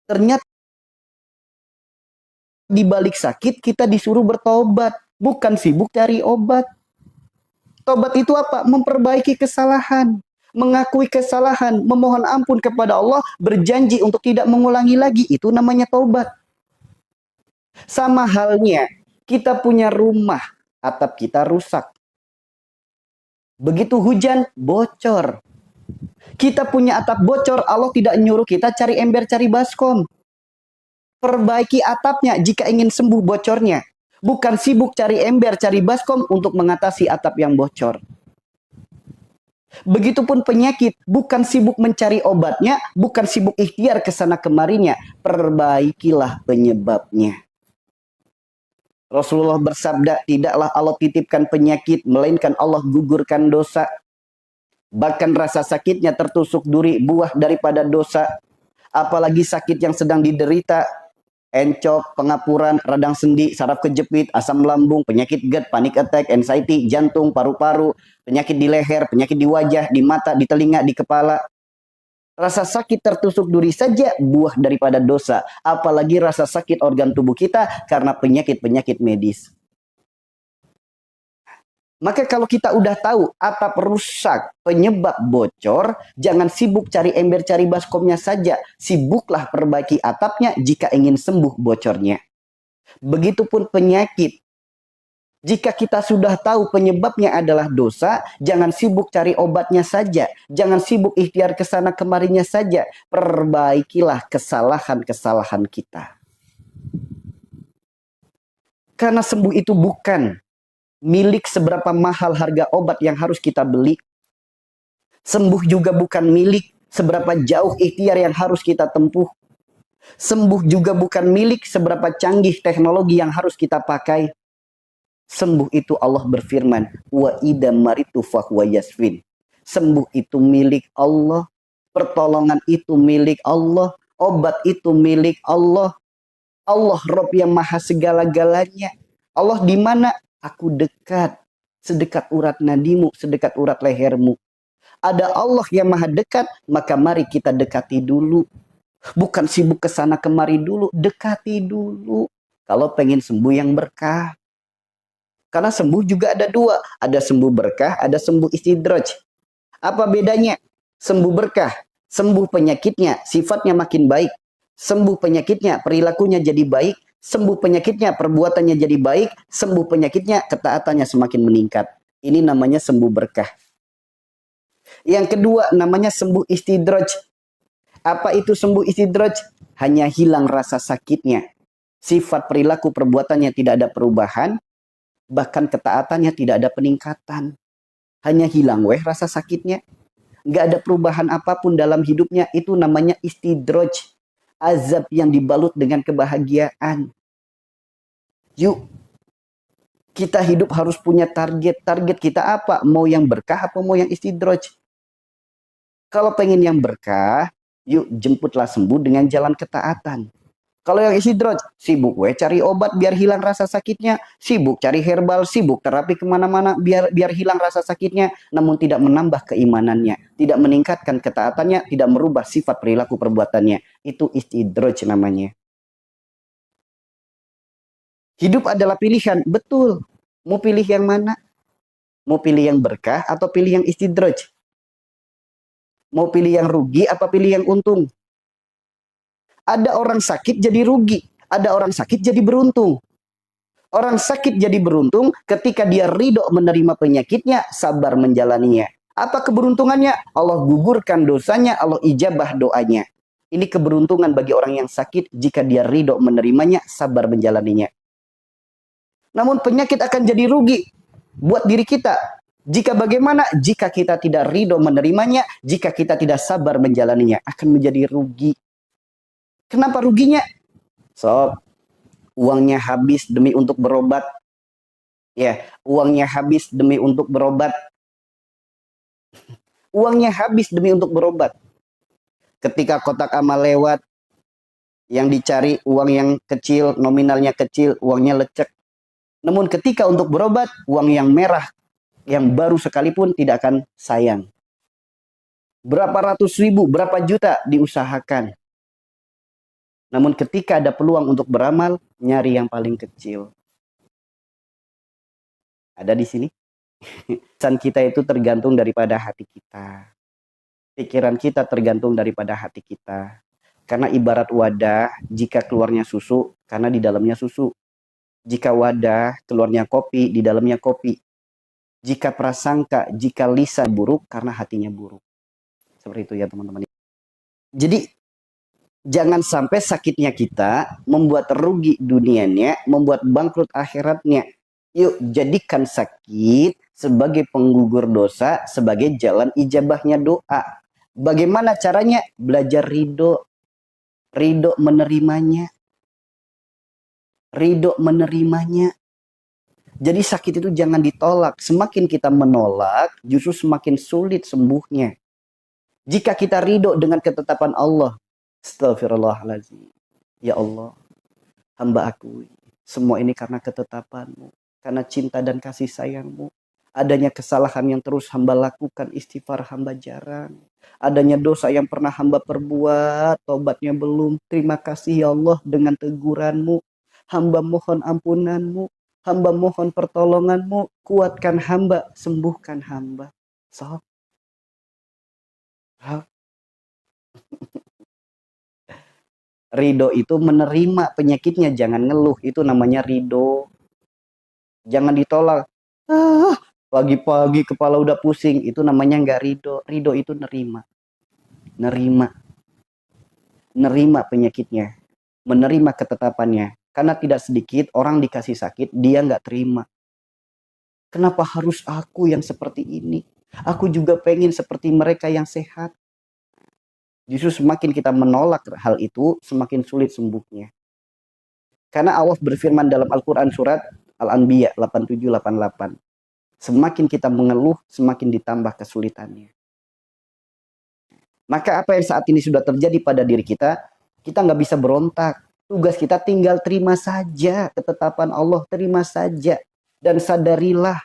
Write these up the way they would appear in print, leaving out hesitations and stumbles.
Ternyata di balik sakit kita disuruh bertobat, bukan sibuk cari obat. Tobat itu apa? Memperbaiki kesalahan, mengakui kesalahan, memohon ampun kepada Allah, berjanji untuk tidak mengulangi lagi. Itu namanya tobat. Sama halnya, kita punya rumah, atap kita rusak. Begitu hujan, bocor. Kita punya atap bocor, Allah tidak nyuruh kita cari ember, cari baskom. Perbaiki atapnya jika ingin sembuh bocornya. Bukan sibuk cari ember, cari baskom untuk mengatasi atap yang bocor. Begitupun penyakit, bukan sibuk mencari obatnya, bukan sibuk ikhtiar ke sana kemarinya. Perbaikilah penyebabnya. Rasulullah bersabda, tidaklah Allah titipkan penyakit, melainkan Allah gugurkan dosa. Bahkan rasa sakitnya tertusuk duri, buah daripada dosa. Apalagi sakit yang sedang diderita, encok, pengapuran, radang sendi, saraf kejepit, asam lambung, penyakit GERD, panic attack, anxiety, jantung, paru-paru, penyakit di leher, penyakit di wajah, di mata, di telinga, di kepala. Rasa sakit tertusuk duri saja buah daripada dosa. Apalagi rasa sakit organ tubuh kita karena penyakit-penyakit medis. Maka kalau kita udah tahu atap rusak, penyebab bocor, jangan sibuk cari ember, cari baskomnya saja. Sibuklah perbaiki atapnya jika ingin sembuh bocornya. Begitupun penyakit. Jika kita sudah tahu penyebabnya adalah dosa, jangan sibuk cari obatnya saja. Jangan sibuk ikhtiar ke sana kemarinya saja. Perbaikilah kesalahan-kesalahan kita. Karena sembuh itu bukan milik seberapa mahal harga obat yang harus kita beli. Sembuh juga bukan milik seberapa jauh ikhtiar yang harus kita tempuh. Sembuh juga bukan milik seberapa canggih teknologi yang harus kita pakai. Sembuh itu Allah berfirman, wa idza maritu fahuwa yasfin. Sembuh itu milik Allah, pertolongan itu milik Allah, obat itu milik Allah. Allah Rabb yang maha segala-galanya. Allah di mana? Aku dekat, sedekat urat nadimu, sedekat urat lehermu. Ada Allah yang maha dekat, maka mari kita dekati dulu. Bukan sibuk ke sana kemari dulu, dekati dulu. Kalau pengen sembuh yang berkah. Karena sembuh juga ada dua. Ada sembuh berkah, ada sembuh istidraj. Apa bedanya? Sembuh berkah, sembuh penyakitnya, sifatnya makin baik. Sembuh penyakitnya, perilakunya jadi baik. Sembuh penyakitnya, perbuatannya jadi baik. Sembuh penyakitnya, ketaatannya semakin meningkat. Ini namanya sembuh berkah. Yang kedua, namanya sembuh istidraj. Apa itu sembuh istidraj? Hanya hilang rasa sakitnya. Sifat perilaku perbuatannya tidak ada perubahan. Bahkan ketaatannya tidak ada peningkatan. Hanya hilang rasa sakitnya. Nggak ada perubahan apapun dalam hidupnya. Itu namanya istidraj. Azab yang dibalut dengan kebahagiaan. Yuk, kita hidup harus punya target. Target kita apa? Mau yang berkah apa mau yang istidraj? Kalau pengen yang berkah, yuk jemputlah sembuh dengan jalan ketaatan. Kalau yang istidraj, sibuk cari obat biar hilang rasa sakitnya, sibuk cari herbal, sibuk terapi kemana-mana biar hilang rasa sakitnya, namun tidak menambah keimanannya, tidak meningkatkan ketaatannya, tidak merubah sifat perilaku perbuatannya. Itu istidraj namanya. Hidup adalah pilihan, betul. Mau pilih yang mana? Mau pilih yang berkah atau pilih yang istidraj? Mau pilih yang rugi apa pilih yang untung? Ada orang sakit jadi rugi, ada orang sakit jadi beruntung. Orang sakit jadi beruntung ketika dia ridho menerima penyakitnya, sabar menjalaninya. Apa keberuntungannya? Allah gugurkan dosanya, Allah ijabah doanya. Ini keberuntungan bagi orang yang sakit jika dia ridho menerimanya, sabar menjalaninya. Namun penyakit akan jadi rugi buat diri kita. Jika bagaimana? Jika kita tidak ridho menerimanya, jika kita tidak sabar menjalaninya, akan menjadi rugi. Kenapa ruginya? Sob, uangnya habis demi untuk berobat. Ya, uangnya habis demi untuk berobat. Uangnya habis demi untuk berobat. Ketika kotak amal lewat, yang dicari uang yang kecil, nominalnya kecil, uangnya lecek. Namun ketika untuk berobat, uang yang merah, yang baru sekalipun tidak akan sayang. Berapa ratus ribu, berapa juta diusahakan. Namun ketika ada peluang untuk beramal, nyari yang paling kecil. Ada di sini. Pesan kita itu tergantung daripada hati kita. Pikiran kita tergantung daripada hati kita. Karena ibarat wadah, jika keluarnya susu, karena di dalamnya susu. Jika wadah, keluarnya kopi, di dalamnya kopi. Jika prasangka, jika lisan buruk, karena hatinya buruk. Seperti itu ya teman-teman. Jadi, jangan sampai sakitnya kita membuat rugi dunianya, membuat bangkrut akhiratnya. Yuk, jadikan sakit sebagai penggugur dosa, sebagai jalan ijabahnya doa. Bagaimana caranya? Belajar ridho. Ridho menerimanya. Ridho menerimanya. Jadi sakit itu jangan ditolak. Semakin kita menolak, justru semakin sulit sembuhnya. Jika kita ridho dengan ketetapan Allah, astagfirullahaladzim. Ya Allah, hamba akui, semua ini karena ketetapan-Mu, karena cinta dan kasih sayang-Mu. Adanya kesalahan yang terus hamba lakukan, istighfar hamba jarang. Adanya dosa yang pernah hamba perbuat, tobatnya belum. Terima kasih ya Allah dengan teguran-Mu. Hamba mohon ampunan-Mu. Hamba mohon pertolongan-Mu. Kuatkan hamba, sembuhkan hamba. So, ridho itu menerima penyakitnya, jangan ngeluh. Itu namanya ridho. Jangan ditolak. Pagi-pagi kepala udah pusing. Itu namanya nggak ridho. Ridho itu nerima. Nerima penyakitnya. Menerima ketetapannya. Karena tidak sedikit orang dikasih sakit, dia nggak terima. Kenapa harus aku yang seperti ini? Aku juga pengen seperti mereka yang sehat. Justru semakin kita menolak hal itu, semakin sulit sembuhnya. Karena Allah berfirman dalam Al-Quran surat Al-Anbiya 87-88. Semakin kita mengeluh, semakin ditambah kesulitannya. Maka apa yang saat ini sudah terjadi pada diri kita nggak bisa berontak. Tugas kita tinggal terima saja ketetapan Allah, terima saja. Dan sadarilah,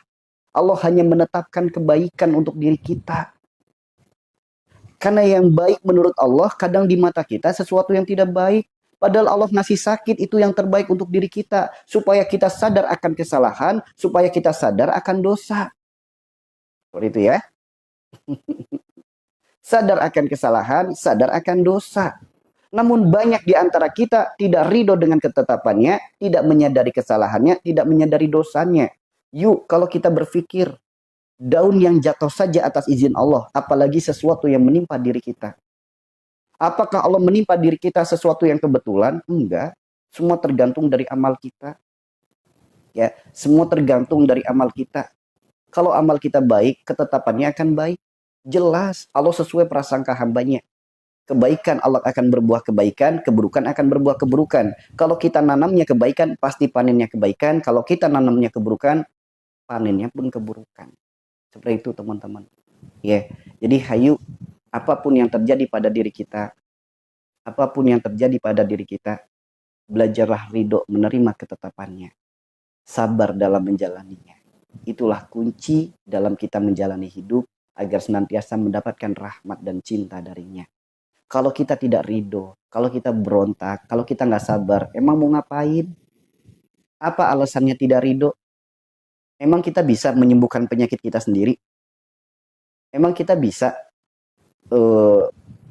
Allah hanya menetapkan kebaikan untuk diri kita. Karena yang baik menurut Allah, kadang di mata kita sesuatu yang tidak baik. Padahal Allah ngasih sakit itu yang terbaik untuk diri kita. Supaya kita sadar akan kesalahan, supaya kita sadar akan dosa. Seperti itu ya. Sadar akan kesalahan, sadar akan dosa. Namun banyak di antara kita tidak ridho dengan ketetapannya, tidak menyadari kesalahannya, tidak menyadari dosanya. Yuk, kalau kita berpikir, daun yang jatuh saja atas izin Allah, apalagi sesuatu yang menimpa diri kita. Apakah Allah menimpa diri kita sesuatu yang kebetulan? Enggak. Semua tergantung dari amal kita. Ya, semua tergantung dari amal kita. Kalau amal kita baik, ketetapannya akan baik. Jelas, Allah sesuai prasangka hambanya. Kebaikan Allah akan berbuah kebaikan, keburukan akan berbuah keburukan. Kalau kita nanamnya kebaikan, pasti panennya kebaikan. Kalau kita nanamnya keburukan, panennya pun keburukan. Seperti itu teman-teman. Ya, jadi hayu, apapun yang terjadi pada diri kita, belajarlah ridho menerima ketetapannya. Sabar dalam menjalaninya. Itulah kunci dalam kita menjalani hidup agar senantiasa mendapatkan rahmat dan cinta darinya. Kalau kita tidak ridho, kalau kita berontak, kalau kita nggak sabar, emang mau ngapain? Apa alasannya tidak ridho? Emang kita bisa menyembuhkan penyakit kita sendiri? Emang kita bisa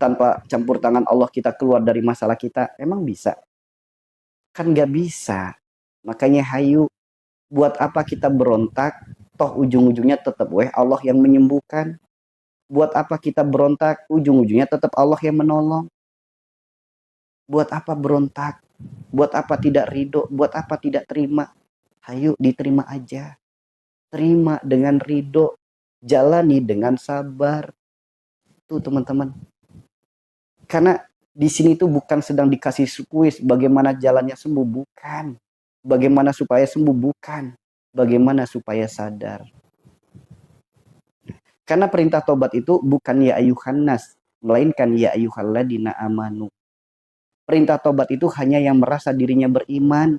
tanpa campur tangan Allah kita keluar dari masalah kita? Emang bisa? Kan nggak bisa. Makanya hayu, buat apa kita berontak? Toh ujung-ujungnya tetap Allah yang menyembuhkan. Buat apa kita berontak? Ujung-ujungnya tetap Allah yang menolong. Buat apa berontak? Buat apa tidak ridho? Buat apa tidak terima? Hayu, diterima aja. Terima dengan ridho. Jalani dengan sabar. Tuh teman-teman. Karena di sini tuh bukan sedang dikasih kuis bagaimana jalannya sembuh. Bukan. Bagaimana supaya sembuh. Bukan. Bagaimana supaya sadar. Karena perintah tobat itu bukan ya ayuhan nas, melainkan ya ayyuhalladzina amanu. Perintah tobat itu hanya yang merasa dirinya beriman,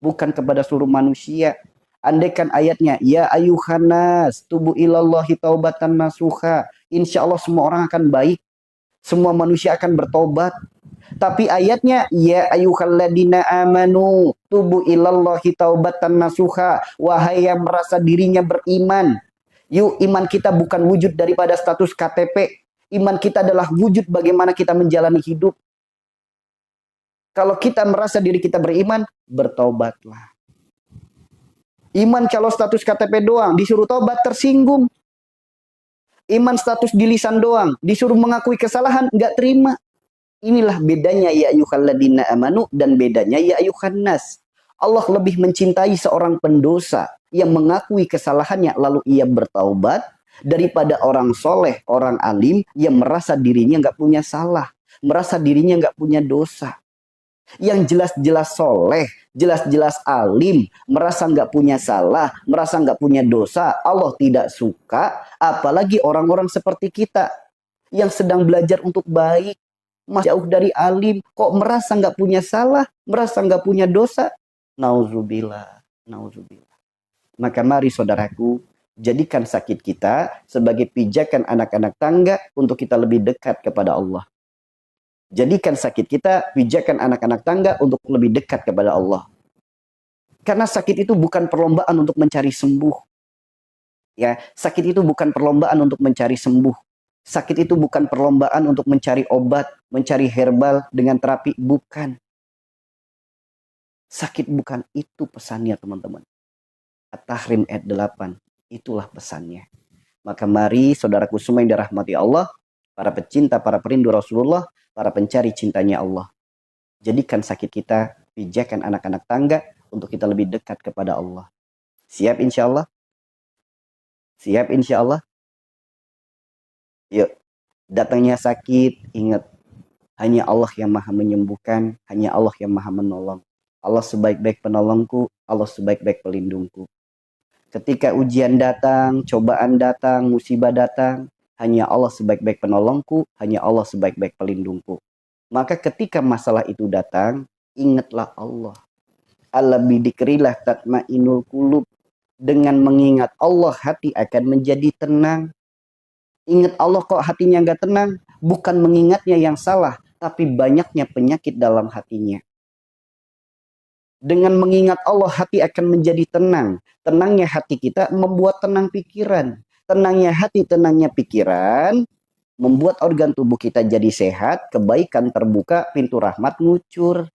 bukan kepada seluruh manusia. Andaikan ayatnya ya ayuhan nas tubu ilallahi taubatan nasuha, insya Allah semua orang akan baik. Semua manusia akan bertobat. Tapi ayatnya, ya ayyuhalladzina amanu tubu ilallahi taubatan nasuha. Wahai yang merasa dirinya beriman. Yuk, iman kita bukan wujud daripada status KTP. Iman kita adalah wujud bagaimana kita menjalani hidup. Kalau kita merasa diri kita beriman, bertobatlah. Iman kalau status KTP doang, disuruh tobat tersinggung. Iman status di lisan doang, disuruh mengakui kesalahan, nggak terima. Inilah bedanya ya ayyuhalladzina amanu dan bedanya ya ayyuhan nas. Allah lebih mencintai seorang pendosa yang mengakui kesalahannya lalu ia bertaubat daripada orang soleh, orang alim yang merasa dirinya nggak punya salah, merasa dirinya nggak punya dosa. Yang jelas-jelas soleh, jelas-jelas alim, merasa nggak punya salah, merasa nggak punya dosa, Allah tidak suka. Apalagi orang-orang seperti kita yang sedang belajar untuk baik, masih jauh dari alim, kok merasa nggak punya salah, merasa nggak punya dosa. Nauzubillah, nauzubillah. Maka mari saudaraku, jadikan sakit kita sebagai pijakan anak-anak tangga untuk kita lebih dekat kepada Allah. Jadikan sakit kita pijakan anak-anak tangga untuk lebih dekat kepada Allah. Karena sakit itu bukan perlombaan untuk mencari sembuh. Ya, sakit itu bukan perlombaan untuk mencari sembuh. Sakit itu bukan perlombaan untuk mencari obat, mencari herbal dengan terapi, bukan. Sakit bukan itu pesannya, teman-teman. At-Tahrim ayat 8, itulah pesannya. Maka mari saudaraku semua yang dirahmati Allah, para pecinta, para perindu Rasulullah, para pencari cintanya Allah. Jadikan sakit kita pijakan anak-anak tangga untuk kita lebih dekat kepada Allah. Siap insya Allah? Siap insya Allah? Yuk, datangnya sakit, ingat, hanya Allah yang maha menyembuhkan, hanya Allah yang maha menolong. Allah sebaik-baik penolongku, Allah sebaik-baik pelindungku. Ketika ujian datang, cobaan datang, musibah datang, hanya Allah sebaik-baik penolongku, hanya Allah sebaik-baik pelindungku. Maka ketika masalah itu datang, ingatlah Allah. Ala bidikrillah tatmainul qulub. Dengan mengingat Allah, hati akan menjadi tenang. Ingat Allah kok hatinya nggak tenang, bukan mengingatnya yang salah, tapi banyaknya penyakit dalam hatinya. Dengan mengingat Allah, hati akan menjadi tenang. Tenangnya hati kita membuat tenang pikiran. Tenangnya hati, tenangnya pikiran, membuat organ tubuh kita jadi sehat, kebaikan terbuka, pintu rahmat ngucur.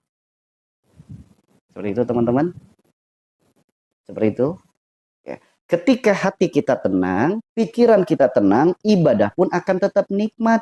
Seperti itu teman-teman. Seperti itu. Ya. Ketika hati kita tenang, pikiran kita tenang, ibadah pun akan tetap nikmat.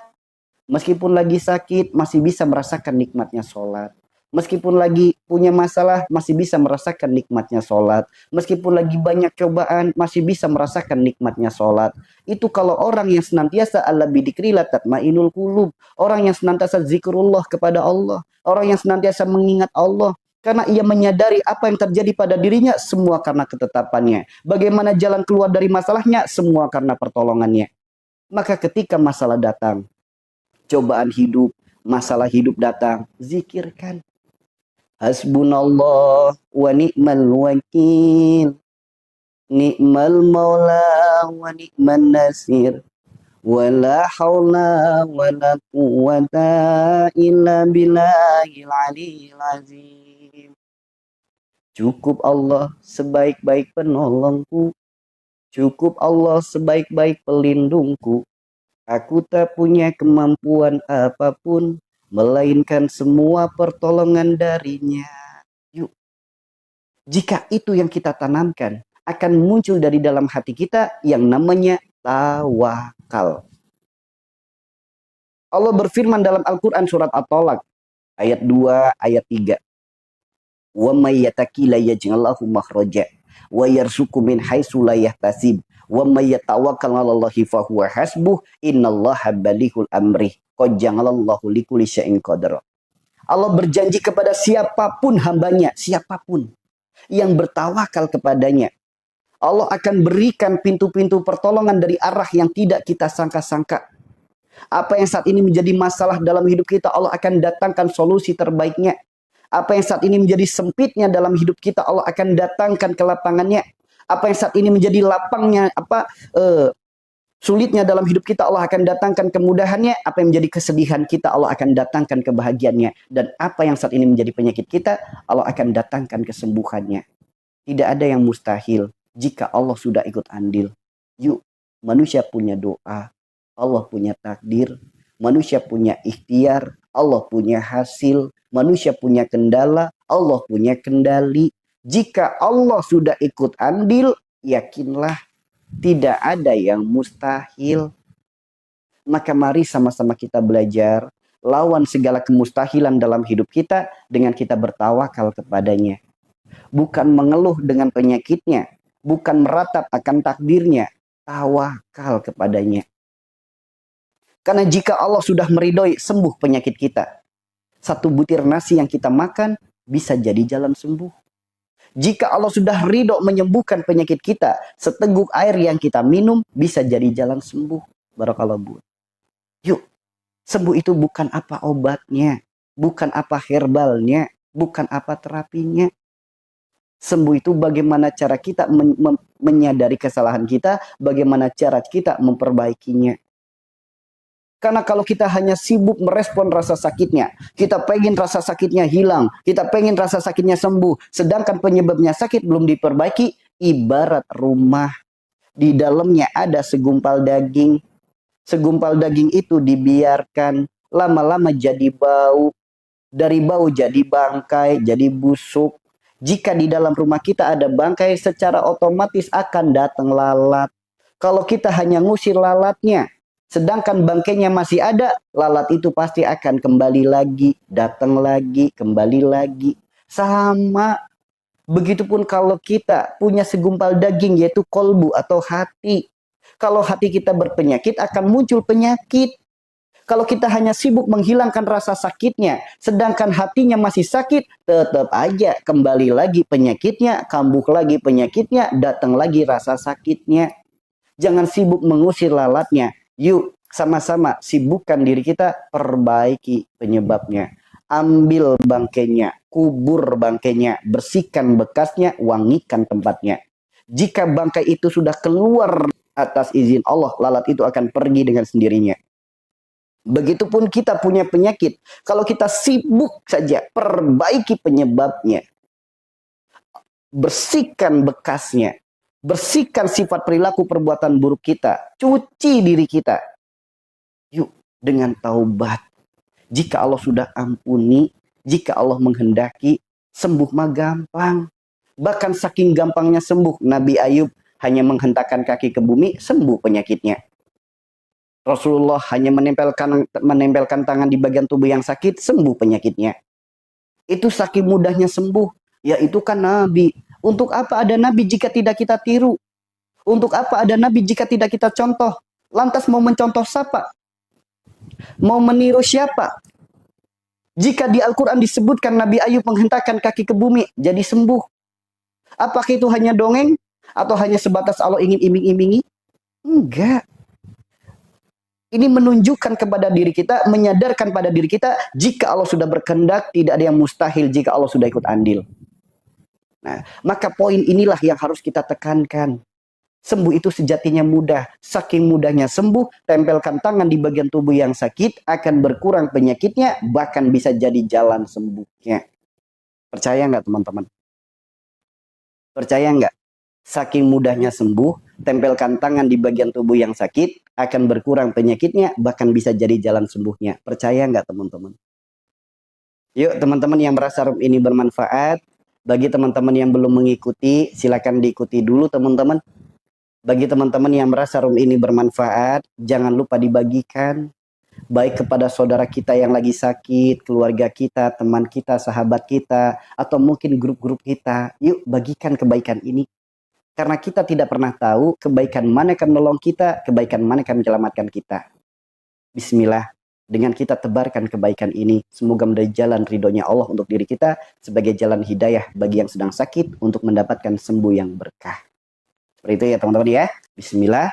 Meskipun lagi sakit, masih bisa merasakan nikmatnya sholat. Meskipun lagi punya masalah, masih bisa merasakan nikmatnya sholat. Meskipun lagi banyak cobaan, masih bisa merasakan nikmatnya sholat. Itu kalau orang yang senantiasa ala bidikrillah tatmainul qulub. Orang yang senantiasa zikrullah kepada Allah. Orang yang senantiasa mengingat Allah. Karena ia menyadari apa yang terjadi pada dirinya, semua karena ketetapannya. Bagaimana jalan keluar dari masalahnya, semua karena pertolongannya. Maka ketika masalah datang, cobaan hidup, masalah hidup datang, zikirkan. Hasbunallah wa ni'mal wakil. Ni'mal maula wa ni'man nasir. Wa la hawla wa la quwata illa billahil aliyyil azim. Cukup Allah sebaik-baik penolongku. Cukup Allah sebaik-baik pelindungku. Aku tak punya kemampuan apapun, melainkan semua pertolongan darinya. Yuk. Jika itu yang kita tanamkan, akan muncul dari dalam hati kita yang namanya tawakal. Allah berfirman dalam Al-Quran surat At-Tolak, ayat 2, ayat 3. Wa may yattaqi la yaj'al lahu makhraja wa yarzuqhu min haitsu la yahtasib. Wa may yatawakkal 'alallahi fa huwa hasbuh innallaha balighul amri qad ja'alallahu likulli syai'in qadra. Allah berjanji kepada siapapun hambanya, siapapun yang bertawakal kepadanya, Allah akan berikan pintu-pintu pertolongan dari arah yang tidak kita sangka-sangka. Apa yang saat ini menjadi masalah dalam hidup kita, Allah akan datangkan solusi terbaiknya. Apa yang saat ini menjadi sempitnya dalam hidup kita, Allah akan datangkan kelapangannya. Apa yang saat ini menjadi lapangnya, Sulitnya dalam hidup kita, Allah akan datangkan kemudahannya. Apa yang menjadi kesedihan kita, Allah akan datangkan kebahagiaannya. Dan apa yang saat ini menjadi penyakit kita, Allah akan datangkan kesembuhannya. Tidak ada yang mustahil jika Allah sudah ikut andil. Yuk, manusia punya doa, Allah punya takdir. Manusia punya ikhtiar, Allah punya hasil. Manusia punya kendala, Allah punya kendali. Jika Allah sudah ikut andil, yakinlah tidak ada yang mustahil. Maka mari sama-sama kita belajar lawan segala kemustahilan dalam hidup kita dengan kita bertawakal kepadanya. Bukan mengeluh dengan penyakitnya, bukan meratap akan takdirnya, tawakal kepadanya. Karena jika Allah sudah meridhoi sembuh penyakit kita, satu butir nasi yang kita makan bisa jadi jalan sembuh. Jika Allah sudah ridho menyembuhkan penyakit kita, seteguk air yang kita minum bisa jadi jalan sembuh. Barakallahu bu. Yuk, sembuh itu bukan apa obatnya, bukan apa herbalnya, bukan apa terapinya. Sembuh itu bagaimana cara kita menyadari kesalahan kita, bagaimana cara kita memperbaikinya. Karena kalau kita hanya sibuk merespon rasa sakitnya, kita pengen rasa sakitnya hilang, kita pengen rasa sakitnya sembuh, sedangkan penyebabnya sakit belum diperbaiki, ibarat rumah. Di dalamnya ada segumpal daging. Segumpal daging itu dibiarkan, lama-lama jadi bau. Dari bau jadi bangkai, jadi busuk. Jika di dalam rumah kita ada bangkai, secara otomatis akan datang lalat. Kalau kita hanya ngusir lalatnya, sedangkan bangkainya masih ada, lalat itu pasti akan kembali lagi, datang lagi, kembali lagi. Sama. Begitupun kalau kita punya segumpal daging, yaitu kolbu atau hati. Kalau hati kita berpenyakit, akan muncul penyakit. Kalau kita hanya sibuk menghilangkan rasa sakitnya, sedangkan hatinya masih sakit, tetap aja kembali lagi penyakitnya, kambuh lagi penyakitnya, datang lagi rasa sakitnya. Jangan sibuk mengusir lalatnya. Yuk, sama-sama sibukkan diri kita, perbaiki penyebabnya. Ambil bangkainya, kubur bangkainya, bersihkan bekasnya, wangikan tempatnya. Jika bangkai itu sudah keluar atas izin Allah, lalat itu akan pergi dengan sendirinya. Begitupun kita punya penyakit, kalau kita sibuk saja perbaiki penyebabnya, bersihkan bekasnya, bersihkan sifat perilaku perbuatan buruk kita, cuci diri kita. Yuk, dengan taubat. Jika Allah sudah ampuni, jika Allah menghendaki, sembuh mah gampang. Bahkan saking gampangnya sembuh, Nabi Ayub hanya menghentakkan kaki ke bumi, sembuh penyakitnya. Rasulullah hanya menempelkan tangan di bagian tubuh yang sakit, sembuh penyakitnya. Itu saking mudahnya sembuh. Ya itu kan Nabi. Untuk apa ada Nabi jika tidak kita tiru? Untuk apa ada Nabi jika tidak kita contoh? Lantas mau mencontoh siapa? Mau meniru siapa? Jika di Al-Quran disebutkan Nabi Ayub menghentakkan kaki ke bumi, jadi sembuh. Apakah itu hanya dongeng? Atau hanya sebatas Allah ingin iming-imingi? Enggak. Ini menunjukkan kepada diri kita, menyadarkan pada diri kita, jika Allah sudah berkehendak, tidak ada yang mustahil jika Allah sudah ikut andil. Nah, maka poin inilah yang harus kita tekankan. Sembuh itu sejatinya mudah. Saking mudahnya sembuh, tempelkan tangan di bagian tubuh yang sakit, akan berkurang penyakitnya, bahkan bisa jadi jalan sembuhnya. Percaya nggak teman-teman? Percaya nggak? Saking mudahnya sembuh, tempelkan tangan di bagian tubuh yang sakit, akan berkurang penyakitnya, bahkan bisa jadi jalan sembuhnya. Percaya nggak teman-teman? Yuk teman-teman yang merasa room ini bermanfaat, bagi teman-teman yang belum mengikuti, silakan diikuti dulu teman-teman. Bagi teman-teman yang merasa room ini bermanfaat, jangan lupa dibagikan. Baik kepada saudara kita yang lagi sakit, keluarga kita, teman kita, sahabat kita, atau mungkin grup-grup kita. Yuk bagikan kebaikan ini. Karena kita tidak pernah tahu kebaikan mana yang menolong kita, kebaikan mana yang menyelamatkan kita. Bismillah, dengan kita tebarkan kebaikan ini, semoga menjadi jalan ridhonya Allah untuk diri kita, sebagai jalan hidayah bagi yang sedang sakit, untuk mendapatkan sembuh yang berkah. Seperti itu ya teman-teman ya. Bismillah,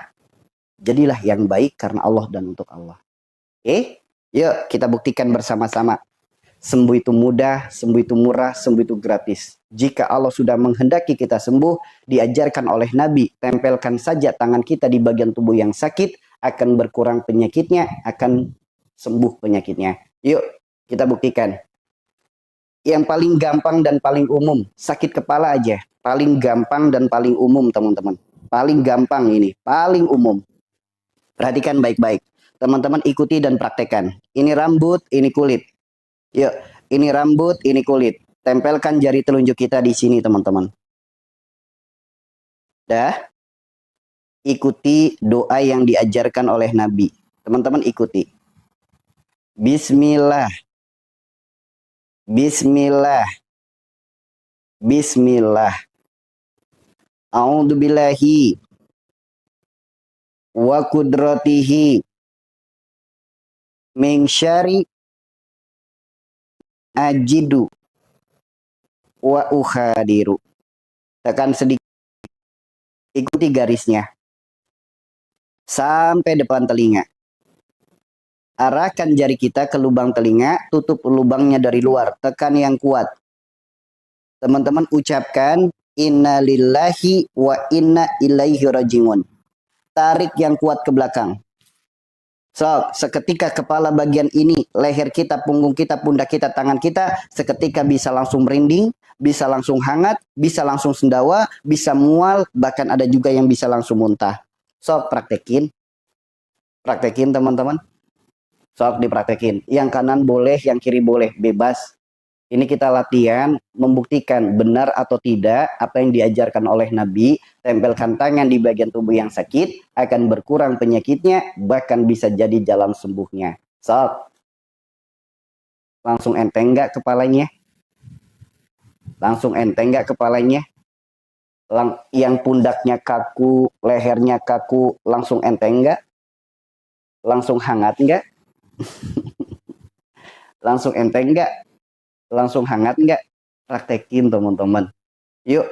jadilah yang baik karena Allah dan untuk Allah. Oke, yuk kita buktikan bersama-sama. Sembuh itu mudah, sembuh itu murah, sembuh itu gratis. Jika Allah sudah menghendaki kita sembuh, diajarkan oleh Nabi, tempelkan saja tangan kita di bagian tubuh yang sakit, akan berkurang penyakitnya, akan sembuh penyakitnya. Yuk, kita buktikan. Yang paling gampang dan paling umum, sakit kepala aja. Paling gampang dan paling umum, teman-teman. Paling gampang ini, paling umum. Perhatikan baik-baik. Teman-teman ikuti dan praktekkan. Ini rambut, ini kulit. Yuk, ini rambut, ini kulit. Tempelkan jari telunjuk kita di sini, teman-teman. Dah? Ikuti doa yang diajarkan oleh Nabi. Teman-teman ikuti. Bismillah. Bismillah. Bismillah. A'udzubillahi wa qudratihi min syarri ajidu wa ukhadiru. Tekan sedikit. Ikuti garisnya. Sampai depan telinga. Arahkan jari kita ke lubang telinga, tutup lubangnya dari luar. Tekan yang kuat. Teman-teman ucapkan inna lillahi wa inna ilaihi rajiun. Tarik yang kuat ke belakang. So, seketika kepala bagian ini, leher kita, punggung kita, pundak kita, tangan kita, seketika bisa langsung merinding, bisa langsung hangat, bisa langsung sendawa, bisa mual, bahkan ada juga yang bisa langsung muntah. So, praktekin. Praktekin teman-teman. So, dipraktekin. Yang kanan boleh, yang kiri boleh, bebas. Ini kita latihan membuktikan benar atau tidak apa yang diajarkan oleh Nabi. Tempelkan tangan di bagian tubuh yang sakit, akan berkurang penyakitnya, bahkan bisa jadi jalan sembuhnya. So, langsung enteng nggak kepalanya? Langsung enteng nggak kepalanya? Yang pundaknya kaku, lehernya kaku, langsung enteng nggak? Langsung hangat nggak? Langsung enteng nggak? Langsung hangat nggak? Praktekin teman-teman. Yuk,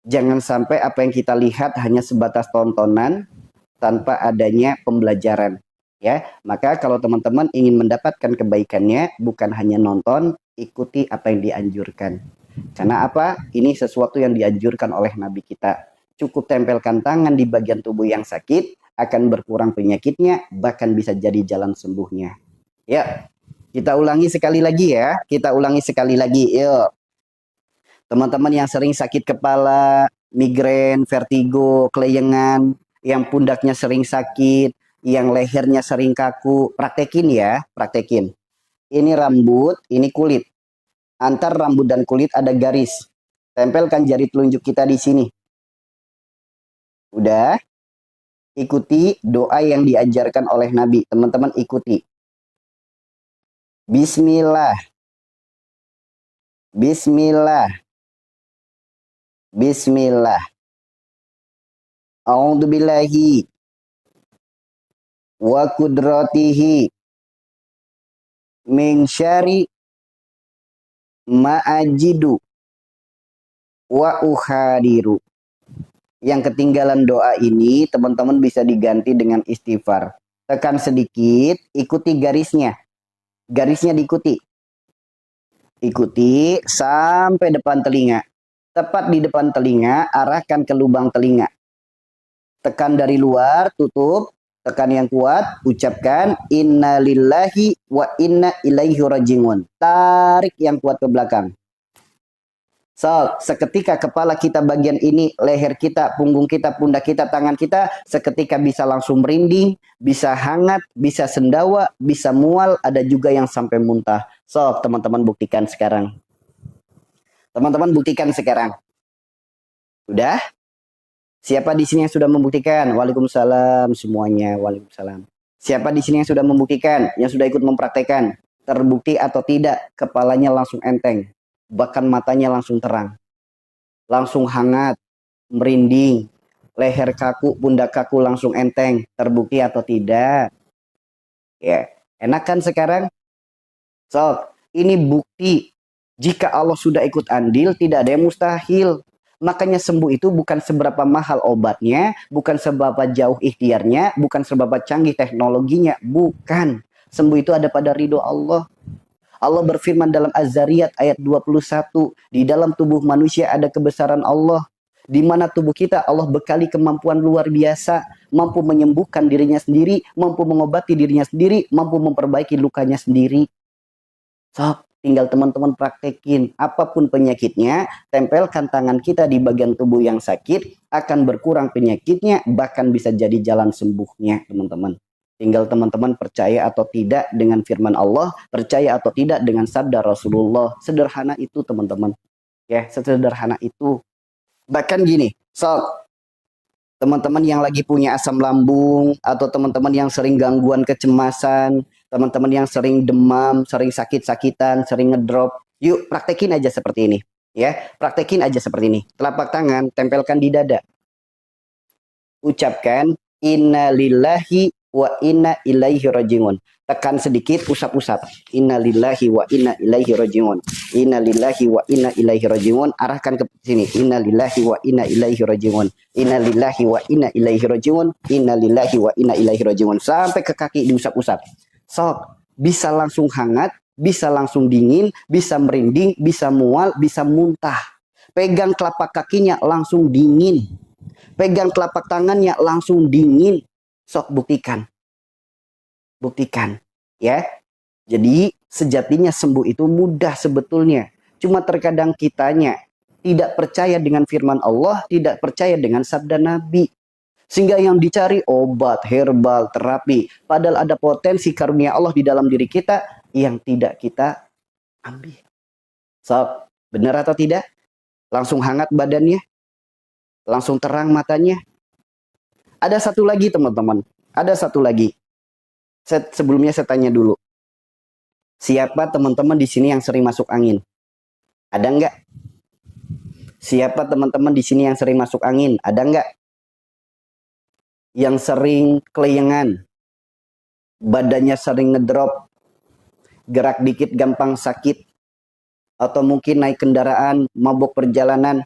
jangan sampai apa yang kita lihat hanya sebatas tontonan tanpa adanya pembelajaran. Ya, maka kalau teman-teman ingin mendapatkan kebaikannya, bukan hanya nonton, ikuti apa yang dianjurkan. Karena apa? Ini sesuatu yang dianjurkan oleh Nabi kita. Cukup tempelkan tangan di bagian tubuh yang sakit, akan berkurang penyakitnya, bahkan bisa jadi jalan sembuhnya. Ya. Kita ulangi sekali lagi ya. Kita ulangi sekali lagi. Yuk. Teman-teman yang sering sakit kepala, migrain, vertigo, kelayangan, yang pundaknya sering sakit, yang lehernya sering kaku, praktekin ya, praktekin. Ini rambut, ini kulit. Antar rambut dan kulit ada garis. Tempelkan jari telunjuk kita di sini. Udah? Ikuti doa yang diajarkan oleh Nabi. Teman-teman ikuti. Bismillah. Bismillah. Bismillah. A'udzubillahi wa qudratihi min syarri ma'ajidu wa ukhadiru. Yang ketinggalan doa ini teman-teman bisa diganti dengan istighfar. Tekan sedikit, ikuti garisnya. Garisnya diikuti. Ikuti sampai depan telinga. Tepat di depan telinga, arahkan ke lubang telinga. Tekan dari luar, tutup. Tekan yang kuat, ucapkan inna lillahi wa inna ilaihi rajiun. Tarik yang kuat ke belakang. So, seketika kepala kita bagian ini, leher kita, punggung kita, pundak kita, tangan kita, seketika bisa langsung merinding, bisa hangat, bisa sendawa, bisa mual, ada juga yang sampai muntah. So, teman-teman buktikan sekarang. Teman-teman buktikan sekarang. Udah? Siapa di sini yang sudah membuktikan? Waalaikumsalam semuanya. Waalaikumsalam. Siapa di sini yang sudah membuktikan? Yang sudah ikut mempraktekkan? Terbukti atau tidak, kepalanya langsung enteng. Bahkan matanya langsung terang. Langsung hangat, merinding. Leher kaku, pundak kaku langsung enteng. Terbukti atau tidak? Ya, enak kan sekarang? So, ini bukti. Jika Allah sudah ikut andil, tidak ada yang mustahil. Makanya sembuh itu bukan seberapa mahal obatnya, bukan seberapa jauh ikhtiarnya, bukan seberapa canggih teknologinya. Bukan. Sembuh itu ada pada ridho Allah. Allah berfirman dalam Az-Zariyat ayat 21, di dalam tubuh manusia ada kebesaran Allah, di mana tubuh kita Allah bekali kemampuan luar biasa, mampu menyembuhkan dirinya sendiri, mampu mengobati dirinya sendiri, mampu memperbaiki lukanya sendiri. Sok, tinggal teman-teman praktekin. Apapun penyakitnya, tempelkan tangan kita di bagian tubuh yang sakit, akan berkurang penyakitnya, bahkan bisa jadi jalan sembuhnya, teman-teman. Tinggal teman-teman percaya atau tidak dengan firman Allah, percaya atau tidak dengan sabda Rasulullah. Sederhana itu, teman-teman. Ya, sederhana itu. Bahkan gini, sok, teman-teman yang lagi punya asam lambung, atau teman-teman yang sering gangguan kecemasan, teman-teman yang sering demam, sering sakit-sakitan, sering ngedrop, yuk praktekin aja seperti ini. Ya, praktekin aja seperti ini. Telapak tangan tempelkan di dada. Ucapkan inna lillahi wa inna ilaihi rajiun. Tekan sedikit, usap-usap. Inna lillahi wa inna ilaihi rajiun. Inna lillahi wa inna ilaihi rajiun. Arahkan ke sini. Inna lillahi wa inna ilaihi rajiun. Inna lillahi wa inna ilaihi rajiun. Inna lillahi wa inna ilaihi rajiun. Sampai ke kaki diusap-usap. Sok, bisa langsung hangat, bisa langsung dingin, bisa merinding, bisa mual, bisa muntah. Pegang telapak kakinya langsung dingin. Pegang telapak tangannya langsung dingin. Sok, buktikan. Buktikan. Ya. Jadi sejatinya sembuh itu mudah sebetulnya. Cuma terkadang kitanya tidak percaya dengan firman Allah, tidak percaya dengan sabda Nabi. Sehingga yang dicari obat, herbal, terapi. Padahal ada potensi karunia Allah di dalam diri kita yang tidak kita ambil. So, benar atau tidak? Langsung hangat badannya? Langsung terang matanya? Ada satu lagi teman-teman. Ada satu lagi. Sebelumnya saya tanya dulu. Siapa teman-teman di sini yang sering masuk angin? Ada enggak? Siapa teman-teman di sini yang sering masuk angin? Ada enggak? Yang sering kelayangan, badannya sering ngedrop, gerak dikit gampang sakit, atau mungkin naik kendaraan, mabuk perjalanan.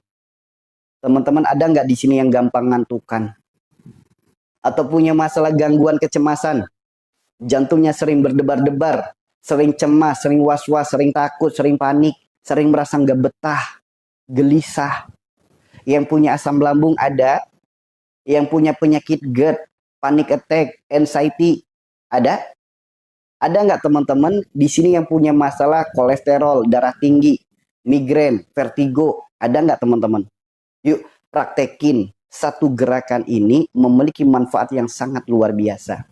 Teman-teman ada nggak di sini yang gampang ngantukan? Atau punya masalah gangguan kecemasan, jantungnya sering berdebar-debar, sering cemas, sering was-was, sering takut, sering panik, sering merasa nggak betah, gelisah. Yang punya asam lambung ada, yang punya penyakit GERD, panic attack, anxiety, ada? Ada nggak teman-teman di sini yang punya masalah kolesterol, darah tinggi, migrain, vertigo? Ada nggak teman-teman? Yuk praktekin. Satu gerakan ini memiliki manfaat yang sangat luar biasa.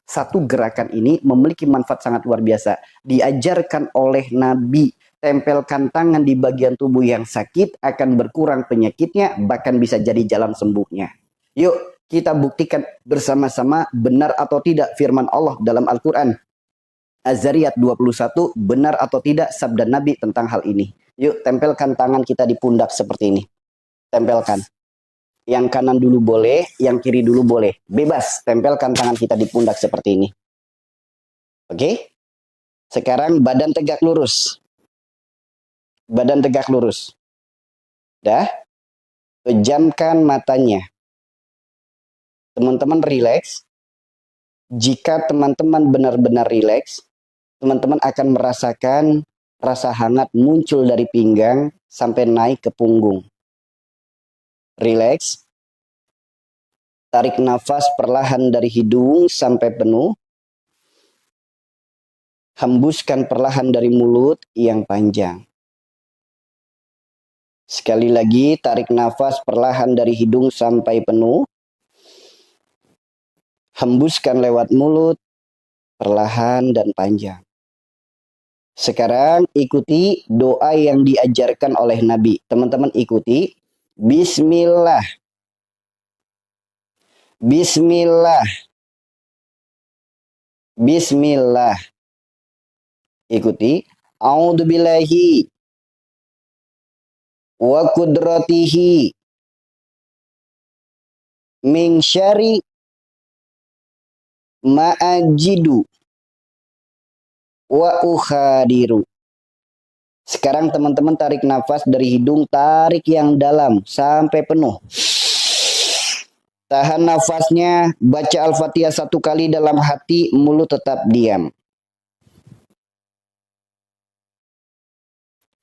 Satu gerakan ini memiliki manfaat sangat luar biasa. Diajarkan oleh Nabi. Tempelkan tangan di bagian tubuh yang sakit, akan berkurang penyakitnya, bahkan bisa jadi jalan sembuhnya. Yuk kita buktikan bersama-sama benar atau tidak firman Allah dalam Al-Quran. Az-Zariyat 21, benar atau tidak sabda Nabi tentang hal ini. Yuk tempelkan tangan kita di pundak seperti ini. Tempelkan. Yang kanan dulu boleh, yang kiri dulu boleh. Bebas, tempelkan tangan kita di pundak seperti ini. Oke? Sekarang badan tegak lurus. Badan tegak lurus. Dah? Pejamkan matanya. Teman-teman rileks. Jika teman-teman benar-benar rileks, teman-teman akan merasakan rasa hangat muncul dari pinggang sampai naik ke punggung. Rileks. Tarik nafas perlahan dari hidung sampai penuh. Hembuskan perlahan dari mulut yang panjang. Sekali lagi, tarik nafas perlahan dari hidung sampai penuh. Hembuskan lewat mulut, perlahan dan panjang. Sekarang ikuti doa yang diajarkan oleh Nabi. Teman-teman ikuti. Bismillah. Bismillah. Bismillah. Ikuti. A'udzubillahi wa qudratihi min syarri ma'ajidu wa ukhadiru. Sekarang teman-teman tarik nafas dari hidung, tarik yang dalam sampai penuh. Tahan nafasnya, baca Al-Fatihah 1 kali dalam hati, mulut tetap diam.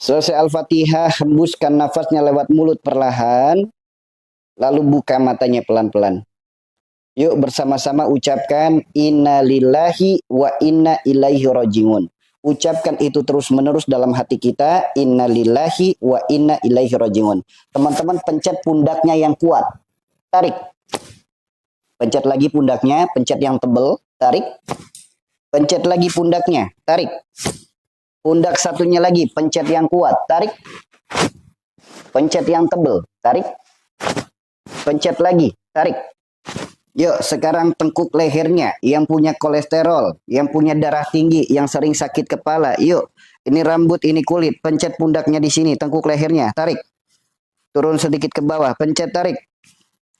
Selesai Al-Fatihah, hembuskan nafasnya lewat mulut perlahan, lalu buka matanya pelan-pelan. Yuk bersama-sama ucapkan inna lillahi wa inna ilaihi rajiun. Ucapkan itu terus-menerus dalam hati kita, inna lillahi wa inna ilaihi rajiun. Teman-teman pencet pundaknya yang kuat. Tarik. Pencet lagi pundaknya, pencet yang tebal, tarik. Pencet lagi pundaknya, tarik. Pundak satunya lagi, pencet yang kuat, tarik. Pencet yang tebal, tarik. Pencet lagi, tarik. Yuk, sekarang tengkuk lehernya yang punya kolesterol, yang punya darah tinggi, yang sering sakit kepala. Yuk, ini rambut, ini kulit. Pencet pundaknya di sini, tengkuk lehernya, tarik. Turun sedikit ke bawah, pencet, tarik.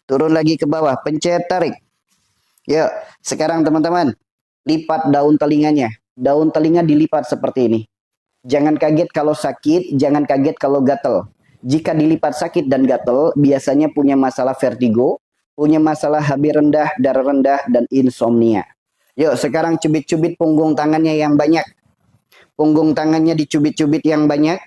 Turun lagi ke bawah, pencet, tarik. Yuk, sekarang teman-teman, lipat daun telinganya. Daun telinga dilipat seperti ini. Jangan kaget kalau sakit, jangan kaget kalau gatel. Jika dilipat sakit dan gatel, biasanya punya masalah vertigo, punya masalah HB rendah, darah rendah, dan insomnia. Yuk, sekarang cubit-cubit punggung tangannya yang banyak. Punggung tangannya dicubit-cubit yang banyak.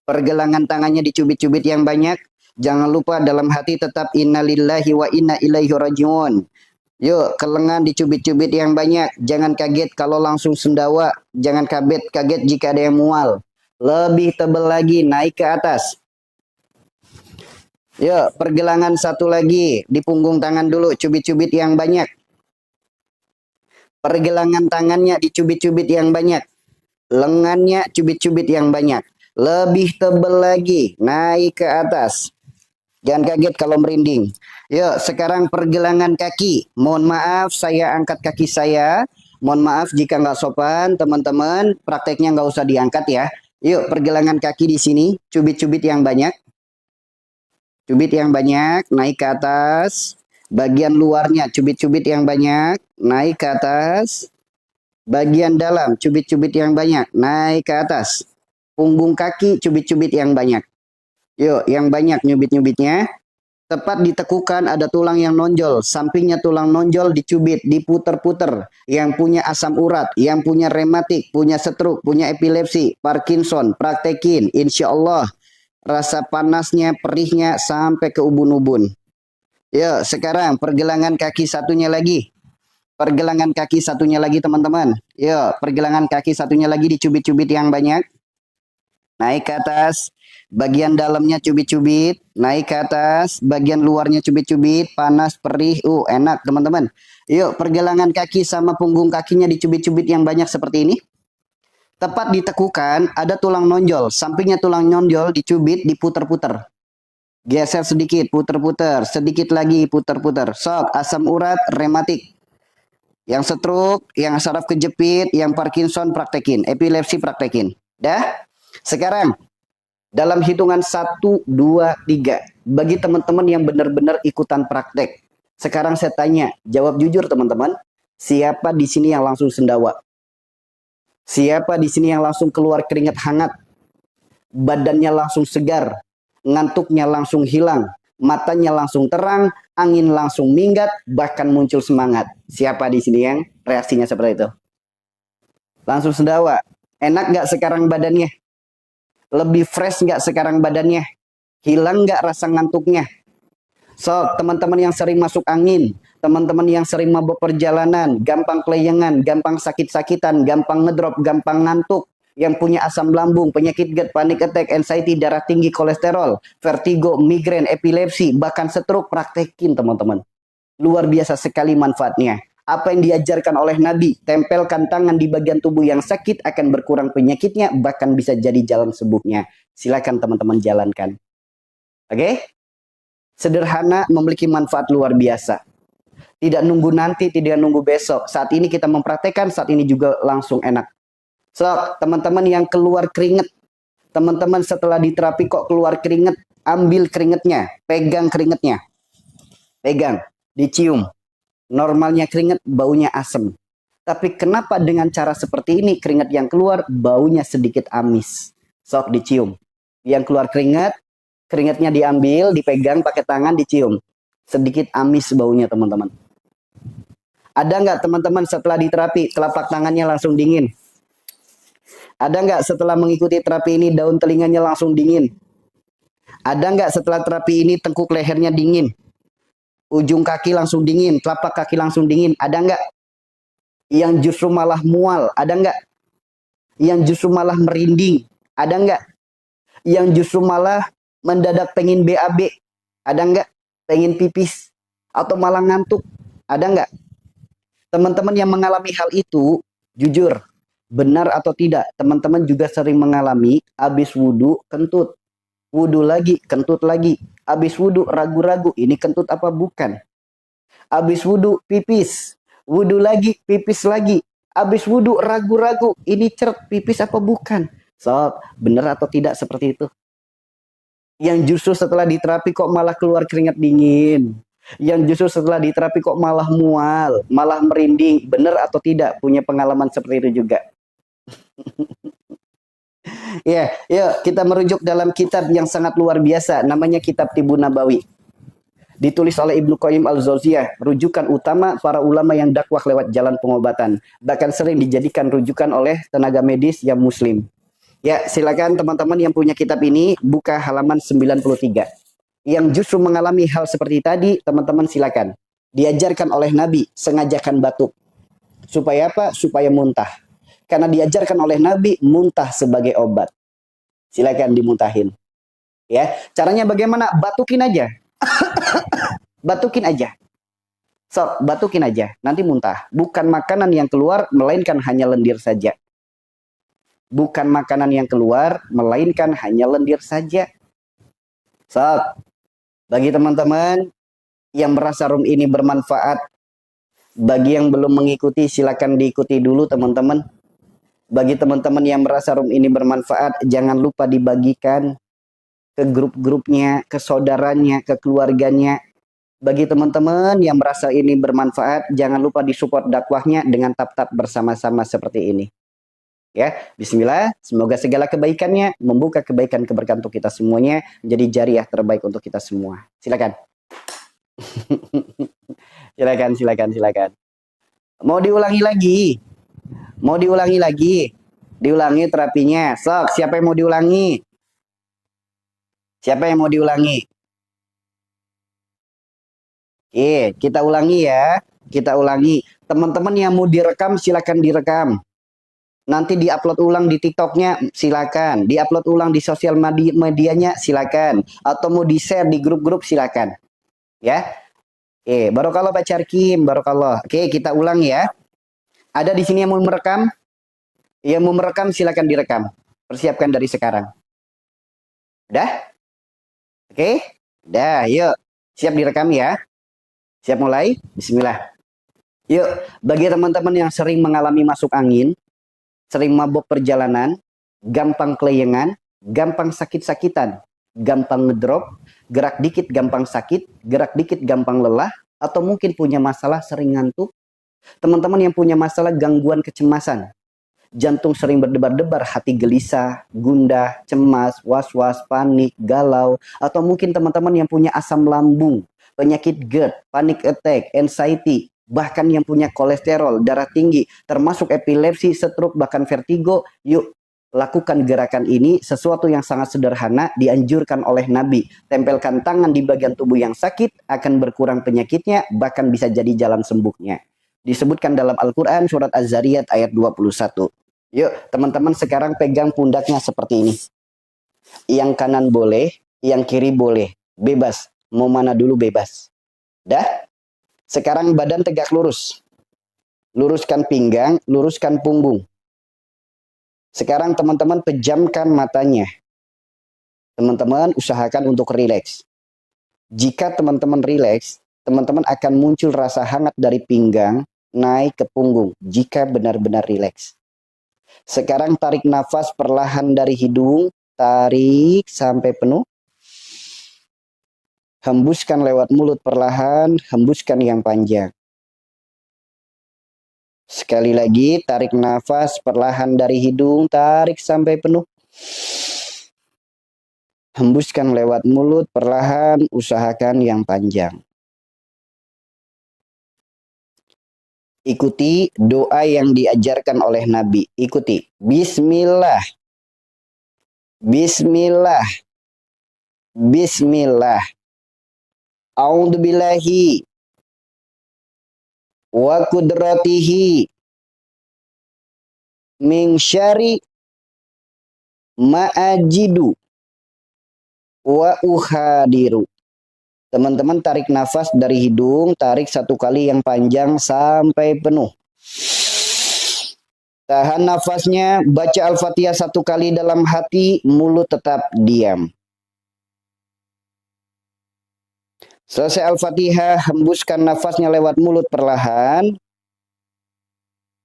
Pergelangan tangannya dicubit-cubit yang banyak. Jangan lupa dalam hati tetap innalillahi wa inna ilaihi rajiun. Yuk, ke lengan dicubit-cubit yang banyak. Jangan kaget kalau langsung sendawa. Jangan kaget jika ada yang mual. Lebih tebal lagi, naik ke atas. Yuk, pergelangan satu lagi. Di punggung tangan dulu, cubit-cubit yang banyak. Pergelangan tangannya dicubit-cubit yang banyak. Lengannya cubit-cubit yang banyak. Lebih tebal lagi, naik ke atas. Jangan kaget kalau merinding. Yuk, sekarang pergelangan kaki. Mohon maaf, saya angkat kaki saya. Mohon maaf jika nggak sopan, teman-teman. Prakteknya nggak usah diangkat ya. Yuk, pergelangan kaki di sini. Cubit-cubit yang banyak. Cubit yang banyak, naik ke atas. Bagian luarnya, cubit-cubit yang banyak, naik ke atas. Bagian dalam, cubit-cubit yang banyak, naik ke atas. Punggung kaki, cubit-cubit yang banyak. Yuk, yang banyak nyubit-nyubitnya. Tepat ditekukan ada tulang yang nonjol. Sampingnya tulang nonjol dicubit, diputer-puter. Yang punya asam urat, yang punya rematik, punya stroke, punya epilepsi, Parkinson, praktekin. Insya Allah rasa panasnya, perihnya sampai ke ubun-ubun. Yuk, sekarang pergelangan kaki satunya lagi. Pergelangan kaki satunya lagi teman-teman. Yuk, pergelangan kaki satunya lagi dicubit-cubit yang banyak. Naik ke atas. Bagian dalamnya cubit-cubit, naik ke atas, bagian luarnya cubit-cubit, panas, perih, enak teman-teman. Yuk, pergelangan kaki sama punggung kakinya dicubit-cubit yang banyak seperti ini. Tepat ditekukan, ada tulang nonjol, sampingnya tulang nonjol dicubit, diputer-puter. Geser sedikit, puter-puter, sedikit lagi, puter-puter. Sok, asam urat, rematik. Yang stroke, yang saraf kejepit, yang Parkinson praktekin, epilepsi praktekin. Dah? Sekarang dalam hitungan 1, 2, 3. Bagi teman-teman yang benar-benar ikutan praktek. Sekarang saya tanya, jawab jujur teman-teman. Siapa di sini yang langsung sendawa? Siapa di sini yang langsung keluar keringat hangat? Badannya langsung segar. Ngantuknya langsung hilang. Matanya langsung terang. Angin langsung minggat. Bahkan muncul semangat. Siapa di sini yang reaksinya seperti itu? Langsung sendawa. Enak gak sekarang badannya? Lebih fresh nggak sekarang badannya? Hilang nggak rasa ngantuknya? So, teman-teman yang sering masuk angin, teman-teman yang sering mabuk perjalanan, gampang kelayangan, gampang sakit-sakitan, gampang ngedrop, gampang ngantuk, yang punya asam lambung, penyakit GERD, panic attack, anxiety, darah tinggi, kolesterol, vertigo, migrain, epilepsi, bahkan stroke, praktekin teman-teman. Luar biasa sekali manfaatnya. Apa yang diajarkan oleh Nabi, tempelkan tangan di bagian tubuh yang sakit akan berkurang penyakitnya, bahkan bisa jadi jalan sembuhnya. Silakan teman-teman jalankan. Oke? Sederhana, memiliki manfaat luar biasa. Tidak nunggu nanti, tidak nunggu besok. Saat ini kita mempraktekkan, saat ini juga langsung enak. So, teman-teman yang keluar keringat, teman-teman setelah diterapi kok keluar keringat, ambil keringatnya, pegang keringatnya. Pegang, dicium. Normalnya keringat baunya asam. Tapi kenapa dengan cara seperti ini keringat yang keluar baunya sedikit amis? Sok dicium. Yang keluar keringat, keringatnya diambil, dipegang pakai tangan, dicium. Sedikit amis baunya teman-teman. Ada nggak teman-teman setelah diterapi telapak tangannya langsung dingin? Ada nggak setelah mengikuti terapi ini daun telinganya langsung dingin? Ada nggak setelah terapi ini tengkuk lehernya dingin? Ujung kaki langsung dingin, telapak kaki langsung dingin? Ada nggak? Yang justru malah mual? Ada nggak? Yang justru malah merinding? Ada nggak? Yang justru malah mendadak pengen BAB? Ada nggak? Pengen pipis? Atau malah ngantuk? Ada nggak? Teman-teman yang mengalami hal itu, jujur, benar atau tidak, teman-teman juga sering mengalami habis wudhu kentut. Wudhu lagi, kentut lagi. Habis wudhu ragu-ragu, ini kentut apa bukan? Habis wudhu pipis. Wudhu lagi, pipis lagi. Habis wudhu ragu-ragu, ini cert, pipis apa bukan? So, benar atau tidak seperti itu? Yang justru setelah diterapi kok malah keluar keringat dingin. Yang justru setelah diterapi kok malah mual, malah merinding. Benar atau tidak? Punya pengalaman seperti itu juga. Ya, yuk kita merujuk dalam kitab yang sangat luar biasa, namanya Kitab Tibun Nabawi. Ditulis oleh Ibnu Qayyim Al-Jauziyah, rujukan utama para ulama yang dakwah lewat jalan pengobatan. Bahkan sering dijadikan rujukan oleh tenaga medis yang muslim. Ya, silakan teman-teman yang punya kitab ini buka halaman 93. Yang justru mengalami hal seperti tadi, teman-teman silakan. Diajarkan oleh Nabi, sengajakan batuk. Supaya apa? Supaya muntah. Karena diajarkan oleh Nabi, muntah sebagai obat. Silakan dimuntahin. Ya, caranya bagaimana? Batukin aja. Batukin aja. So, batukin aja. Nanti muntah. Bukan makanan yang keluar, melainkan hanya lendir saja. Bukan makanan yang keluar, melainkan hanya lendir saja. So, bagi teman-teman yang merasa room ini bermanfaat, bagi yang belum mengikuti, silakan diikuti dulu teman-teman. Bagi teman-teman yang merasa room ini bermanfaat, jangan lupa dibagikan ke grup-grupnya, ke saudaranya, ke keluarganya. Bagi teman-teman yang merasa ini bermanfaat, jangan lupa disupport dakwahnya dengan tap-tap bersama-sama seperti ini. Ya, bismillah, semoga segala kebaikannya membuka kebaikan keberkahan untuk kita semuanya, menjadi jariah terbaik untuk kita semua. Silakan. silakan. Mau diulangi lagi? Mau diulangi lagi? Diulangi terapinya. Sok, siapa yang mau diulangi? Siapa yang mau diulangi? Oke, kita ulangi ya. Kita ulangi. Teman-teman yang mau direkam, silakan direkam. Nanti diupload ulang di TikToknya, silakan. Diupload ulang di sosial medianya, silakan. Atau mau di-share di grup-grup, silakan. Ya. Oke, barokallah Pak Carkim, barokallah. Oke, kita ulang ya. Ada di sini yang mau merekam? Yang mau merekam, silakan direkam. Persiapkan dari sekarang. Udah? Oke? Udah, yuk. Siap direkam ya. Siap mulai? Bismillah. Yuk, bagi teman-teman yang sering mengalami masuk angin, sering mabuk perjalanan, gampang kelayangan, gampang sakit-sakitan, gampang ngedrop, gerak dikit gampang sakit, gerak dikit gampang lelah, atau mungkin punya masalah sering ngantuk. Teman-teman yang punya masalah gangguan kecemasan, jantung sering berdebar-debar, hati gelisah, gundah, cemas, was-was, panik, galau, atau mungkin teman-teman yang punya asam lambung, penyakit GERD, panic attack, anxiety, bahkan yang punya kolesterol, darah tinggi, termasuk epilepsi, stroke, bahkan vertigo, yuk lakukan gerakan ini, sesuatu yang sangat sederhana, dianjurkan oleh Nabi. Tempelkan tangan di bagian tubuh yang sakit, akan berkurang penyakitnya, bahkan bisa jadi jalan sembuhnya. Disebutkan dalam Al-Quran, surat Az-Zariyat ayat 21. Yuk, teman-teman sekarang pegang pundaknya seperti ini. Yang kanan boleh, yang kiri boleh. Bebas. Mau mana dulu bebas. Dah? Sekarang badan tegak lurus. Luruskan pinggang, luruskan punggung. Sekarang teman-teman pejamkan matanya. Teman-teman usahakan untuk rileks. Jika teman-teman rileks, teman-teman akan muncul rasa hangat dari pinggang naik ke punggung. Jika benar-benar rileks. Sekarang tarik nafas perlahan dari hidung. Tarik sampai penuh. Hembuskan lewat mulut perlahan, hembuskan yang panjang. Sekali lagi, tarik nafas perlahan dari hidung, tarik sampai penuh. Hembuskan lewat mulut perlahan, usahakan yang panjang. Ikuti doa yang diajarkan oleh Nabi. Ikuti. Bismillah. Bismillah. Bismillah. A'udzubillahi wa qudratihi min syari ma'ajidu wa uhadiru. Teman-teman tarik nafas dari hidung, tarik 1 kali yang panjang sampai penuh. Tahan nafasnya, baca Al-Fatihah 1 kali dalam hati, mulut tetap diam. Selesai Al-Fatihah, hembuskan nafasnya lewat mulut perlahan,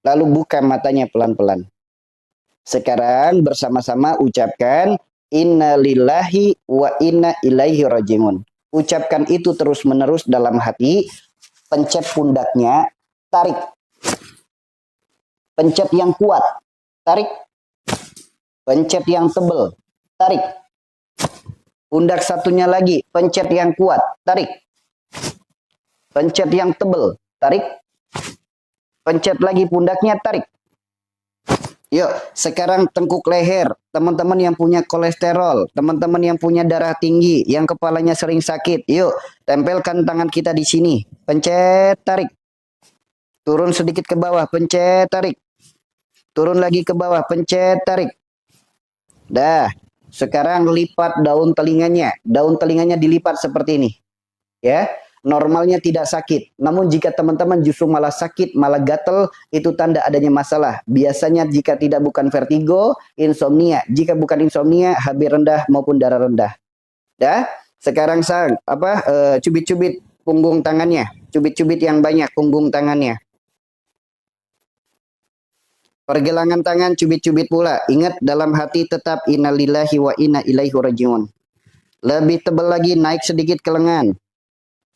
lalu buka matanya pelan-pelan. Sekarang bersama-sama ucapkan Inna lillahi wa inna ilaihi rajiun. Ucapkan itu terus-menerus dalam hati. Pencet pundaknya, tarik. Pencet yang kuat, tarik. Pencet yang tebal, tarik. Pundak satunya lagi, pencet yang kuat, tarik. Pencet yang tebal, tarik. Pencet lagi pundaknya, tarik. Yuk, sekarang tengkuk leher. Teman-teman yang punya kolesterol, teman-teman yang punya darah tinggi, yang kepalanya sering sakit, yuk, tempelkan tangan kita di sini. Pencet, tarik. Turun sedikit ke bawah, pencet, tarik. Turun lagi ke bawah, pencet, tarik. Dah, sekarang lipat daun telinganya. Daun telinganya dilipat seperti ini. Ya. Normalnya tidak sakit. Namun jika teman-teman justru malah sakit, malah gatel, itu tanda adanya masalah. Biasanya jika tidak bukan vertigo, insomnia. Jika bukan insomnia, HB rendah maupun darah rendah. Dah, sekarang cubit-cubit punggung tangannya. Cubit-cubit yang banyak punggung tangannya. Pergelangan tangan cubit-cubit pula. Ingat dalam hati tetap innalillahi wa inna ilaihi rajiun. Lebih tebal lagi, naik sedikit ke lengan.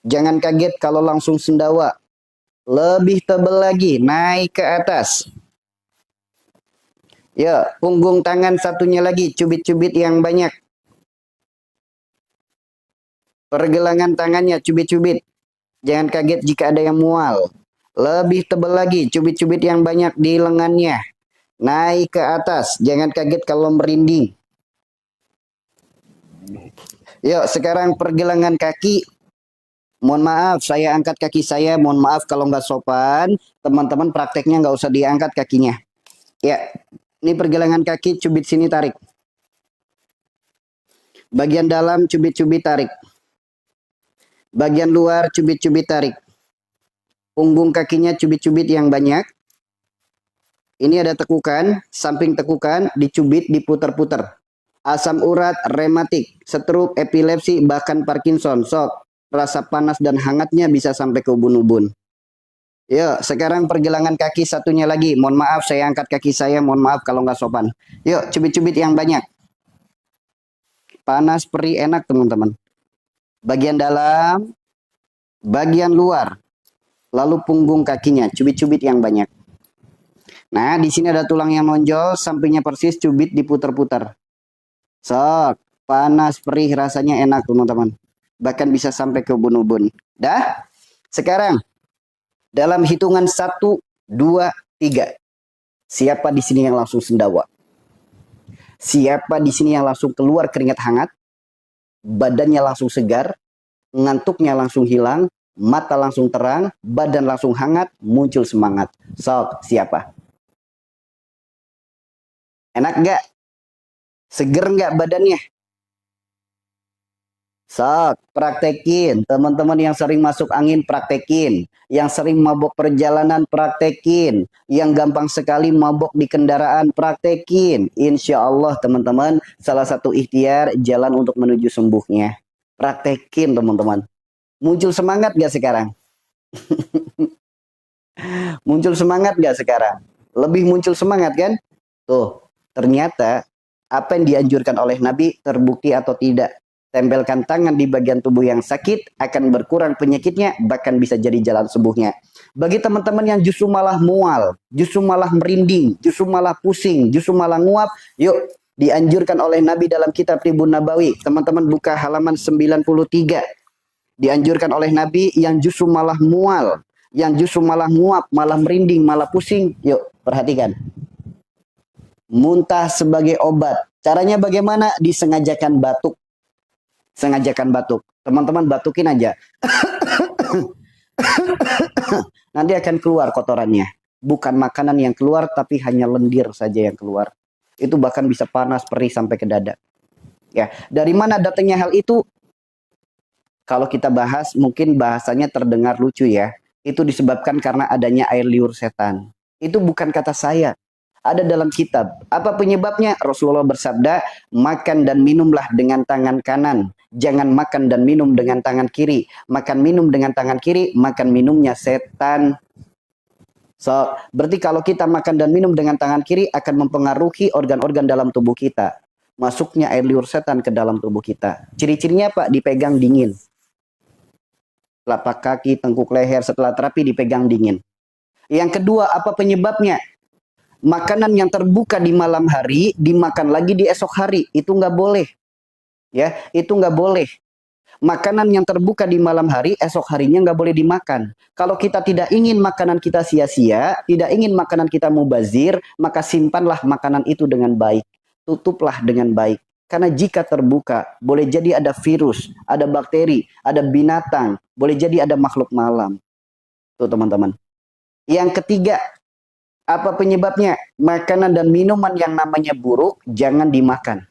Jangan kaget kalau langsung sendawa. Lebih tebal lagi, naik ke atas. Ya, punggung tangan satunya lagi, cubit-cubit yang banyak. Pergelangan tangannya cubit-cubit. Jangan kaget jika ada yang mual. Lebih tebal lagi, cubit-cubit yang banyak di lengannya. Naik ke atas, jangan kaget kalau merinding. Yuk, sekarang pergelangan kaki. Mohon maaf, saya angkat kaki saya. Mohon maaf kalau nggak sopan. Teman-teman prakteknya nggak usah diangkat kakinya. Ya, ini pergelangan kaki, cubit sini tarik. Bagian dalam cubit-cubit tarik. Bagian luar cubit-cubit tarik. Punggung kakinya cubit-cubit yang banyak. Ini ada tekukan, samping tekukan, dicubit, diputer-puter. Asam urat, rematik, stroke, epilepsi, bahkan Parkinson, sok. Rasa panas dan hangatnya bisa sampai ke ubun-ubun. Yuk, sekarang pergelangan kaki satunya lagi. Mohon maaf, saya angkat kaki saya. Mohon maaf kalau nggak sopan. Yuk, cubit-cubit yang banyak. Panas, perih, enak teman-teman. Bagian dalam, bagian luar. Lalu punggung kakinya, cubit-cubit yang banyak. Nah, di sini ada tulang yang nonjol, sampingnya persis, cubit diputar-putar. Sok, panas, perih, rasanya enak teman-teman. Bahkan bisa sampai ke ubun-ubun. Dah? Sekarang dalam hitungan 1, 2, 3. Siapa di sini yang langsung sendawa? Siapa di sini yang langsung keluar keringat hangat? Badannya langsung segar, ngantuknya langsung hilang, mata langsung terang, badan langsung hangat, muncul semangat. Sok, siapa? Enak nggak? Seger nggak badannya? Sok, praktekin. Teman-teman yang sering masuk angin, praktekin. Yang sering mabok perjalanan, praktekin. Yang gampang sekali mabok di kendaraan, praktekin. Insya Allah, teman-teman, salah satu ikhtiar jalan untuk menuju sembuhnya. Praktekin, teman-teman. Muncul semangat gak sekarang? Muncul semangat gak sekarang? Lebih muncul semangat kan? Tuh, ternyata apa yang dianjurkan oleh Nabi terbukti atau tidak. Tempelkan tangan di bagian tubuh yang sakit, akan berkurang penyakitnya, bahkan bisa jadi jalan sembuhnya. Bagi teman-teman yang justru malah mual, justru malah merinding, justru malah pusing, justru malah nguap, yuk, dianjurkan oleh Nabi dalam kitab Tibbun Nabawi. Teman-teman buka halaman 93. Dianjurkan oleh Nabi yang justru malah mual, Yang justru malah nguap, malah merinding, malah pusing. Yuk, perhatikan. Muntah sebagai obat. Caranya bagaimana? Disengajakan batuk. Sengajakan batuk. Teman-teman batukin aja. Nanti akan keluar kotorannya. Bukan makanan yang keluar, tapi hanya lendir saja yang keluar. Itu bahkan bisa panas, perih sampai ke dada. Ya, dari mana datangnya hal itu? Kalau kita bahas, mungkin bahasanya terdengar lucu ya. Itu disebabkan karena adanya air liur setan. Itu bukan kata saya. Ada dalam kitab. Apa penyebabnya? Rasulullah bersabda, makan dan minumlah dengan tangan kanan. Jangan makan dan minum dengan tangan kiri. Makan minum dengan tangan kiri, makan minumnya setan. So, berarti kalau kita makan dan minum dengan tangan kiri akan mempengaruhi organ-organ dalam tubuh kita. Masuknya air liur setan ke dalam tubuh kita. Ciri-cirinya apa? Dipegang dingin. Telapak kaki, tengkuk leher setelah terapi dipegang dingin. Yang kedua, apa penyebabnya? Makanan yang terbuka di malam hari dimakan lagi di esok hari, itu nggak boleh. Ya, itu nggak boleh. Makanan yang terbuka di malam hari, esok harinya nggak boleh dimakan. Kalau kita tidak ingin makanan kita sia-sia, tidak ingin makanan kita mubazir, maka simpanlah makanan itu dengan baik. Tutuplah dengan baik. Karena jika terbuka, boleh jadi ada virus, ada bakteri, ada binatang, boleh jadi ada makhluk malam. Tuh teman-teman. Yang ketiga, apa penyebabnya? Makanan dan minuman yang namanya buruk, jangan dimakan.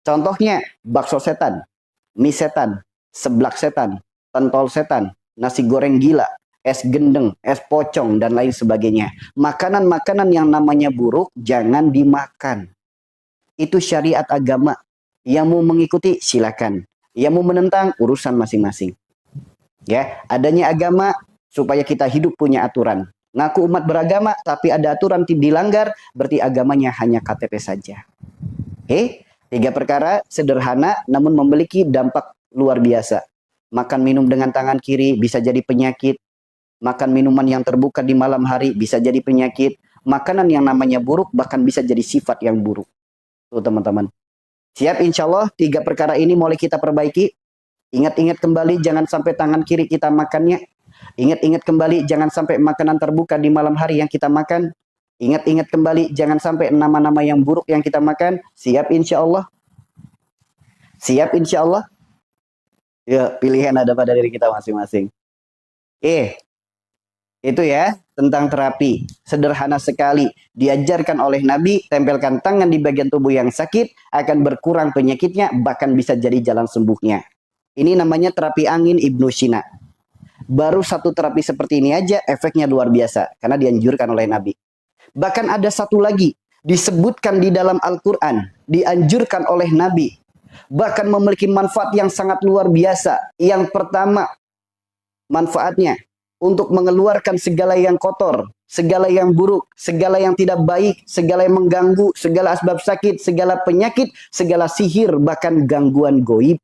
Contohnya, bakso setan, mie setan, seblak setan, pentol setan, nasi goreng gila, es gendeng, es pocong, dan lain sebagainya. Makanan-makanan yang namanya buruk, jangan dimakan. Itu syariat agama. Yang mau mengikuti, silakan. Yang mau menentang, urusan masing-masing. Ya, adanya agama supaya kita hidup punya aturan. Ngaku umat beragama, tapi ada aturan dilanggar, berarti agamanya hanya KTP saja. Oke, 3 perkara sederhana, namun memiliki dampak luar biasa. Makan minum dengan tangan kiri bisa jadi penyakit. Makan minuman yang terbuka di malam hari bisa jadi penyakit. Makanan yang namanya buruk bahkan bisa jadi sifat yang buruk. Tuh teman-teman. Siap insya Allah 3 perkara ini mulai kita perbaiki. Ingat-ingat kembali jangan sampai tangan kiri kita makannya. Ingat-ingat kembali jangan sampai makanan terbuka di malam hari yang kita makan. Ingat-ingat kembali jangan sampai nama-nama yang buruk yang kita makan. Siap insya Allah. Siap insya Allah. Ya, pilihan ada pada diri kita masing-masing. Itu ya tentang terapi. Sederhana sekali. Diajarkan oleh Nabi, tempelkan tangan di bagian tubuh yang sakit, akan berkurang penyakitnya, bahkan bisa jadi jalan sembuhnya. Ini namanya terapi angin Ibnu Sina. Baru satu terapi seperti ini aja, efeknya luar biasa. Karena dianjurkan oleh Nabi. Bahkan ada satu lagi, disebutkan di dalam Al-Quran, dianjurkan oleh Nabi. Bahkan memiliki manfaat yang sangat luar biasa. Yang pertama, manfaatnya untuk mengeluarkan segala yang kotor, segala yang buruk, segala yang tidak baik, segala yang mengganggu, segala asbab sakit, segala penyakit, segala sihir, bahkan gangguan goib.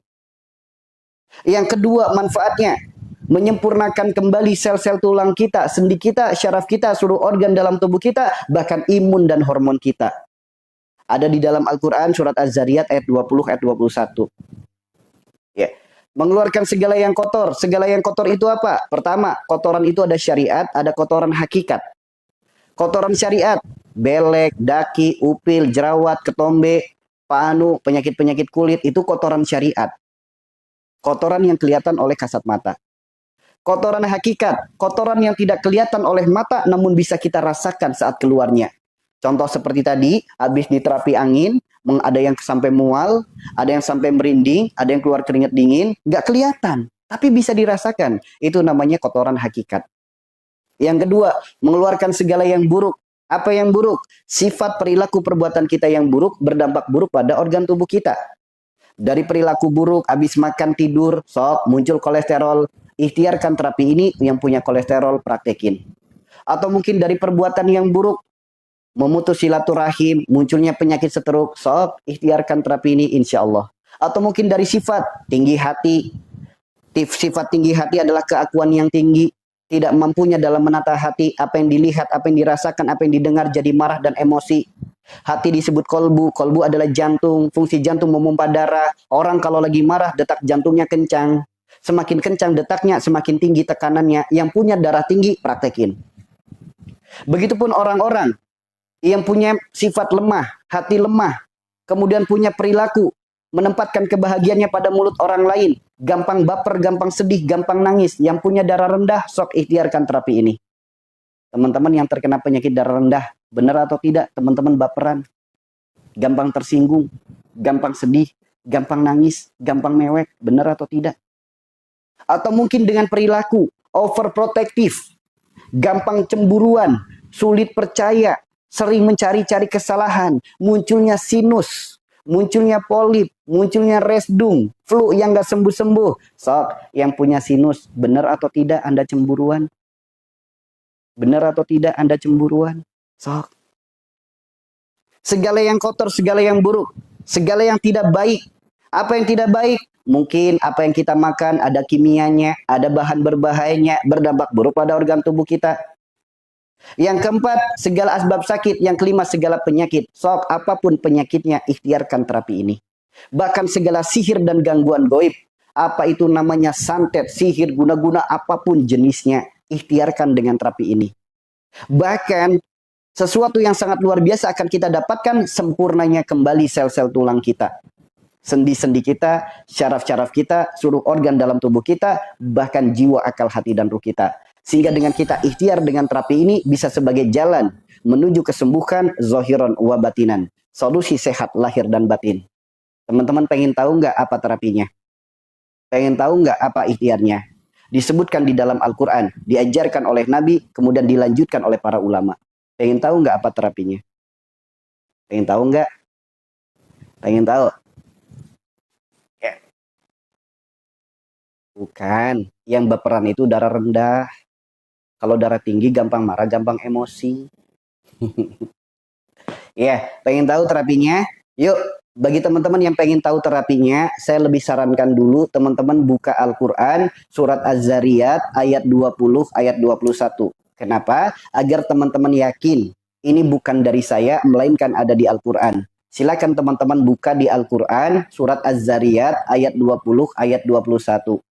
Yang kedua manfaatnya, menyempurnakan kembali sel-sel tulang kita, sendi kita, syaraf kita, seluruh organ dalam tubuh kita, bahkan imun dan hormon kita. Ada di dalam Al-Quran surat Az-Zariyat ayat 20, ayat 21. Ya. Mengeluarkan segala yang kotor. Segala yang kotor itu apa? Pertama, kotoran itu ada syariat, ada kotoran hakikat. Kotoran syariat, belek, daki, upil, jerawat, ketombe, panu, penyakit-penyakit kulit, itu kotoran syariat. Kotoran yang kelihatan oleh kasat mata. Kotoran hakikat, kotoran yang tidak kelihatan oleh mata, namun bisa kita rasakan saat keluarnya. Contoh seperti tadi, habis diterapi angin, ada yang sampai mual, ada yang sampai merinding, ada yang keluar keringat dingin, nggak kelihatan, tapi bisa dirasakan. Itu namanya kotoran hakikat. Yang kedua, mengeluarkan segala yang buruk. Apa yang buruk? Sifat perilaku perbuatan kita yang buruk berdampak buruk pada organ tubuh kita. Dari perilaku buruk, habis makan tidur, sok muncul kolesterol, ikhtiarkan terapi ini yang punya kolesterol praktekin. Atau mungkin dari perbuatan yang buruk, memutus silaturahim, munculnya penyakit stroke, sok ikhtiarkan terapi ini insya Allah. Atau mungkin dari sifat tinggi hati. Sifat tinggi hati adalah keakuan yang tinggi, tidak mampunya dalam menata hati, apa yang dilihat, apa yang dirasakan, apa yang didengar jadi marah dan emosi. Hati disebut kolbu, kolbu adalah jantung, fungsi jantung memompa darah. Orang kalau lagi marah detak jantungnya kencang. Semakin kencang detaknya, semakin tinggi tekanannya. Yang punya darah tinggi, praktekin. Begitupun orang-orang yang punya sifat lemah, hati lemah, kemudian punya perilaku, menempatkan kebahagiaannya pada mulut orang lain, gampang baper, gampang sedih, gampang nangis, yang punya darah rendah, sok ikhtiarkan terapi ini. Teman-teman yang terkena penyakit darah rendah, benar atau tidak, teman-teman baperan, gampang tersinggung, gampang sedih, gampang nangis, gampang mewek, benar atau tidak? Atau mungkin dengan perilaku overprotective, gampang cemburuan, sulit percaya, sering mencari-cari kesalahan, munculnya sinus, munculnya polip, munculnya resdung, flu yang gak sembuh-sembuh. Sok, yang punya sinus, benar atau tidak Anda cemburuan? Benar atau tidak Anda cemburuan? Sok. Segala yang kotor, segala yang buruk, segala yang tidak baik. Apa yang tidak baik? Mungkin apa yang kita makan ada kimianya, ada bahan berbahayanya, berdampak buruk pada organ tubuh kita. Yang keempat, segala asbab sakit. Yang kelima, segala penyakit. Sok, apapun penyakitnya, ikhtiarkan terapi ini. Bahkan segala sihir dan gangguan goib. Apa itu namanya santet, sihir, guna-guna, apapun jenisnya. Ikhtiarkan dengan terapi ini. Bahkan, sesuatu yang sangat luar biasa akan kita dapatkan, sempurnanya kembali sel-sel tulang kita. Sendi-sendi kita, syaraf-syaraf kita, seluruh organ dalam tubuh kita, bahkan jiwa, akal, hati, dan ruh kita. Sehingga dengan kita ikhtiar dengan terapi ini bisa sebagai jalan menuju kesembuhan zahiran wa batinan. Solusi sehat lahir dan batin. Teman-teman pengen tahu nggak apa terapinya? Pengen tahu nggak apa ikhtiarnya? Disebutkan di dalam Al-Quran, diajarkan oleh Nabi, kemudian dilanjutkan oleh para ulama. Pengen tahu nggak apa terapinya? Pengen tahu nggak? Pengen tahu? Bukan, yang baperan itu darah rendah. Kalau darah tinggi gampang marah, gampang emosi. Ya, pengen tahu terapinya? Yuk, bagi teman-teman yang pengen tahu terapinya, saya lebih sarankan dulu teman-teman buka Al-Quran, surat Az-Zariyat, ayat 20, ayat 21. Kenapa? Agar teman-teman yakin, ini bukan dari saya, melainkan ada di Al-Quran. Silakan teman-teman buka di Al-Quran, surat Az-Zariyat, ayat 20, ayat 21.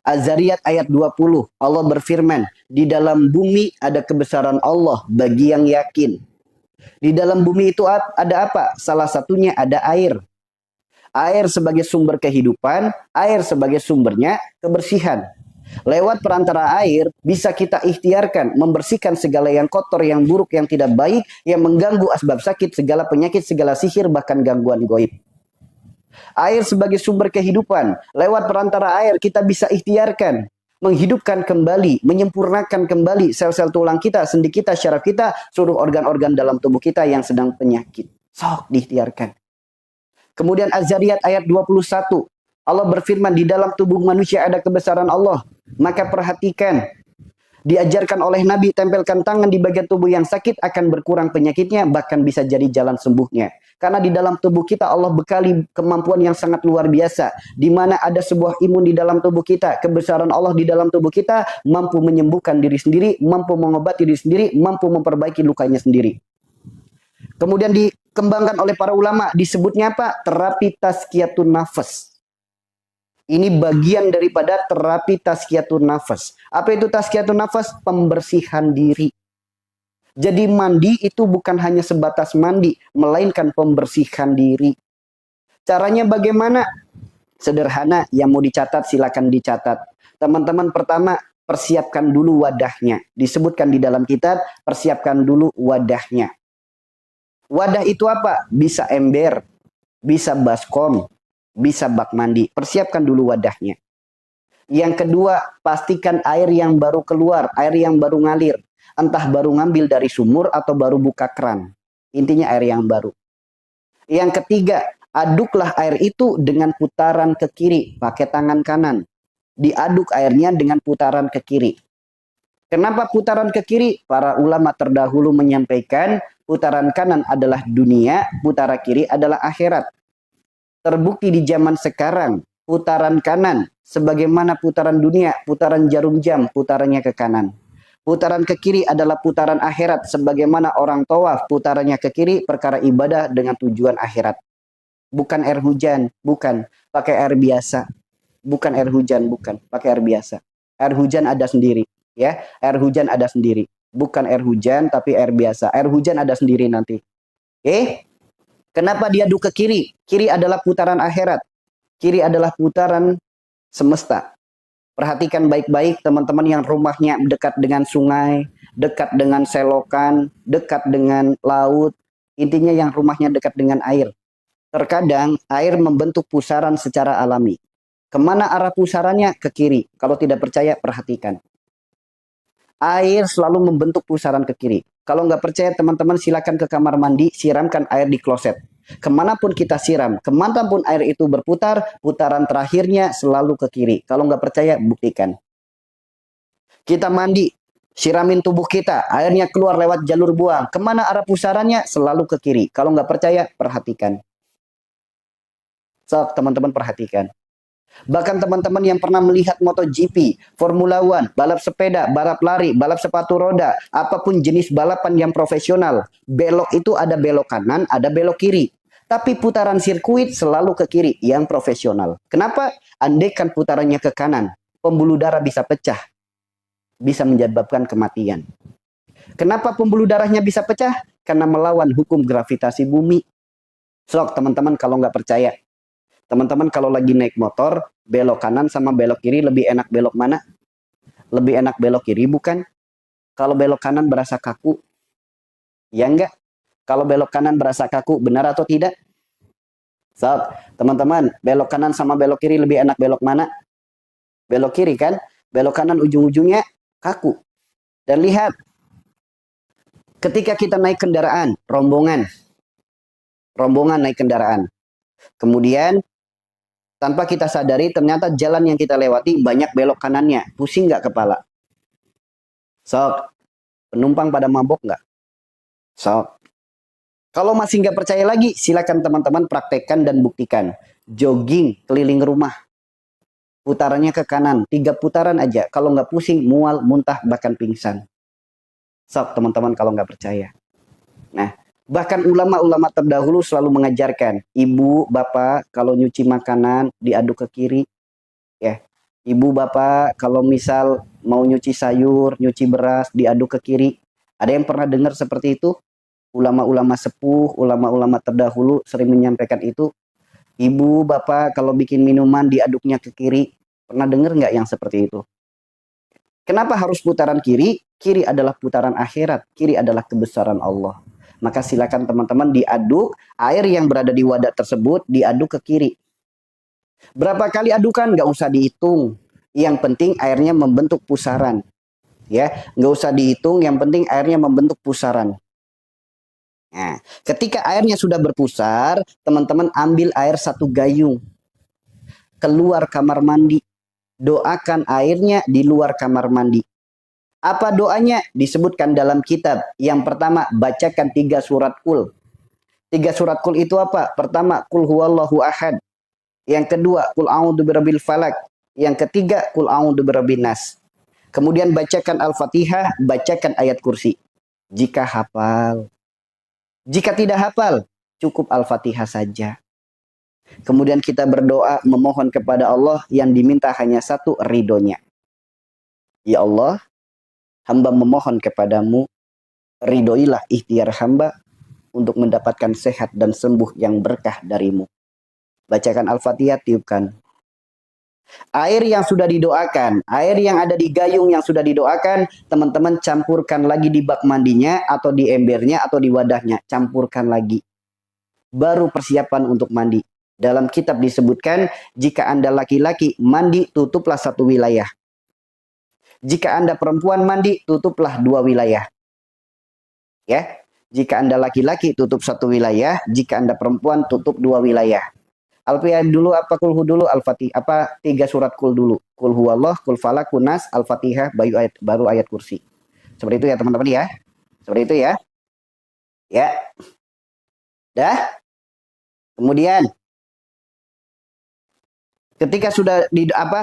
Az-Zariyat ayat 20, Allah berfirman, di dalam bumi ada kebesaran Allah bagi yang yakin. Di dalam bumi itu ada apa? Salah satunya ada air. Air sebagai sumber kehidupan, air sebagai sumbernya kebersihan. Lewat perantara air, bisa kita ikhtiarkan, membersihkan segala yang kotor, yang buruk, yang tidak baik, yang mengganggu asbab sakit, segala penyakit, segala sihir, bahkan gangguan goib. Air sebagai sumber kehidupan. Lewat perantara air kita bisa ikhtiarkan, menghidupkan kembali, menyempurnakan kembali sel-sel tulang kita, sendi kita, syaraf kita, seluruh organ-organ dalam tubuh kita yang sedang penyakit. Sok diikhtiarkan. Kemudian Az-Zariyat ayat 21. Allah berfirman, di dalam tubuh manusia ada kebesaran Allah. Maka perhatikan. Diajarkan oleh Nabi, tempelkan tangan di bagian tubuh yang sakit, akan berkurang penyakitnya, bahkan bisa jadi jalan sembuhnya. Karena di dalam tubuh kita Allah bekali kemampuan yang sangat luar biasa. Di mana ada sebuah imun di dalam tubuh kita. Kebesaran Allah di dalam tubuh kita mampu menyembuhkan diri sendiri, mampu mengobati diri sendiri, mampu memperbaiki lukanya sendiri. Kemudian dikembangkan oleh para ulama, disebutnya apa? Terapi tazkiyatun nafas. Ini bagian daripada terapi tazkiyatun nafas. Apa itu tazkiyatun nafas? Pembersihan diri. Jadi mandi itu bukan hanya sebatas mandi, melainkan pembersihan diri. Caranya bagaimana? Sederhana, yang mau dicatat silakan dicatat. Teman-teman, pertama persiapkan dulu wadahnya. Disebutkan di dalam kitab, persiapkan dulu wadahnya. Wadah itu apa? Bisa ember, bisa baskom, bisa bak mandi. Persiapkan dulu wadahnya. Yang kedua, pastikan air yang baru keluar, air yang baru ngalir. Entah baru ngambil dari sumur atau baru buka keran. Intinya air yang baru. Yang ketiga, aduklah air itu dengan putaran ke kiri, pakai tangan kanan. Diaduk airnya dengan putaran ke kiri. Kenapa putaran ke kiri? Para ulama terdahulu menyampaikan putaran kanan adalah dunia, putaran kiri adalah akhirat. Terbukti di zaman sekarang, putaran kanan, sebagaimana putaran dunia, putaran jarum jam, putarannya ke kanan. Putaran ke kiri adalah putaran akhirat, sebagaimana orang tawaf, putarannya ke kiri, perkara ibadah dengan tujuan akhirat. Bukan air hujan, bukan, pakai air biasa. Bukan air hujan, bukan. Pakai air biasa. Air hujan ada sendiri. Ya, air hujan ada sendiri. Bukan air hujan, tapi air biasa. Air hujan ada sendiri nanti. Oke? Kenapa diaduk ke kiri? Kiri adalah putaran akhirat. Kiri adalah putaran semesta. Perhatikan baik-baik teman-teman yang rumahnya dekat dengan sungai, dekat dengan selokan, dekat dengan laut. Intinya yang rumahnya dekat dengan air. Terkadang air membentuk pusaran secara alami. Kemana arah pusarannya? Ke kiri. Kalau tidak percaya, perhatikan. Air selalu membentuk pusaran ke kiri. Kalau nggak percaya teman-teman silakan ke kamar mandi, siramkan air di kloset. Kemanapun kita siram, kemanapun air itu berputar, putaran terakhirnya selalu ke kiri. Kalau nggak percaya, buktikan. Kita mandi, siramin tubuh kita, airnya keluar lewat jalur buang. Kemana arah pusarannya? Selalu ke kiri. Kalau nggak percaya, perhatikan. So, teman-teman perhatikan. Bahkan teman-teman yang pernah melihat MotoGP, Formula One, balap sepeda, balap lari, balap sepatu roda, apapun jenis balapan yang profesional, belok itu ada belok kanan, ada belok kiri. Tapi putaran sirkuit selalu ke kiri, yang profesional. Kenapa? Andaikan putarannya ke kanan, pembuluh darah bisa pecah, bisa menyebabkan kematian. Kenapa pembuluh darahnya bisa pecah? Karena melawan hukum gravitasi bumi. Sok teman-teman kalau nggak percaya. Teman-teman kalau lagi naik motor, belok kanan sama belok kiri lebih enak belok mana? Lebih enak belok kiri bukan? Kalau belok kanan berasa kaku. Ya enggak? Kalau belok kanan berasa kaku, benar atau tidak? So, teman-teman, belok kanan sama belok kiri lebih enak belok mana? Belok kiri kan? Belok kanan ujung-ujungnya kaku. Dan lihat, ketika kita naik kendaraan, rombongan naik kendaraan. Kemudian tanpa kita sadari ternyata jalan yang kita lewati banyak belok kanannya. Pusing nggak kepala? Sok. Penumpang pada mabok nggak? Sok. Kalau masih nggak percaya lagi, silakan teman-teman praktekkan dan buktikan. Jogging keliling rumah. Putarannya ke kanan. 3 putaran aja. Kalau nggak pusing, mual, muntah, bahkan pingsan. Sok teman-teman kalau nggak percaya. Nah. Bahkan ulama-ulama terdahulu selalu mengajarkan, ibu, bapak, kalau nyuci makanan diaduk ke kiri. Ya, ibu, bapak, kalau misal mau nyuci sayur, nyuci beras, diaduk ke kiri. Ada yang pernah dengar seperti itu? Ulama-ulama sepuh, ulama-ulama terdahulu sering menyampaikan itu. Ibu, bapak, kalau bikin minuman diaduknya ke kiri. Pernah dengar nggak yang seperti itu? Kenapa harus putaran kiri? Kiri adalah putaran akhirat. Kiri adalah kebesaran Allah. Maka silakan teman-teman diaduk, air yang berada di wadah tersebut diaduk ke kiri. Berapa kali adukan? Nggak usah dihitung. Yang penting airnya membentuk pusaran. Ya, nggak usah dihitung, yang penting airnya membentuk pusaran. Nah, ketika airnya sudah berpusar, teman-teman ambil air 1 gayung. Keluar kamar mandi. Doakan airnya di luar kamar mandi. Apa doanya? Disebutkan dalam kitab. Yang pertama, bacakan 3 surat kul. 3 surat kul itu apa? Pertama, kul huwallahu ahad. Yang kedua, kul a'udzu birabbil falak. Yang ketiga, kul a'udzu birabbin nas. Kemudian bacakan Al-Fatihah, bacakan ayat kursi. Jika hafal. Jika tidak hafal, cukup Al-Fatihah saja. Kemudian kita berdoa memohon kepada Allah yang diminta hanya satu, ridhonya. Ya Allah, hamba memohon kepadamu, ridhoilah ikhtiar hamba untuk mendapatkan sehat dan sembuh yang berkah darimu. Bacakan Al-Fatihah, tiupkan. Air yang sudah didoakan, air yang ada di gayung yang sudah didoakan, teman-teman campurkan lagi di bak mandinya, atau di embernya, atau di wadahnya. Campurkan lagi. Baru persiapan untuk mandi. Dalam kitab disebutkan, jika Anda laki-laki mandi, tutuplah 1 wilayah. Jika Anda perempuan mandi, tutuplah 2 wilayah. Ya, jika Anda laki-laki tutup 1 wilayah, jika Anda perempuan tutup 2 wilayah. Al-Fatihah dulu apa kulhu dulu? Al-Fatihah apa 3 surat kul dulu? Kul huwallah, kul falak, kunas, Al-Fatihah, baru ayat kursi. Seperti itu ya teman-teman ya. Seperti itu ya. Ya. Dah. Kemudian ketika sudah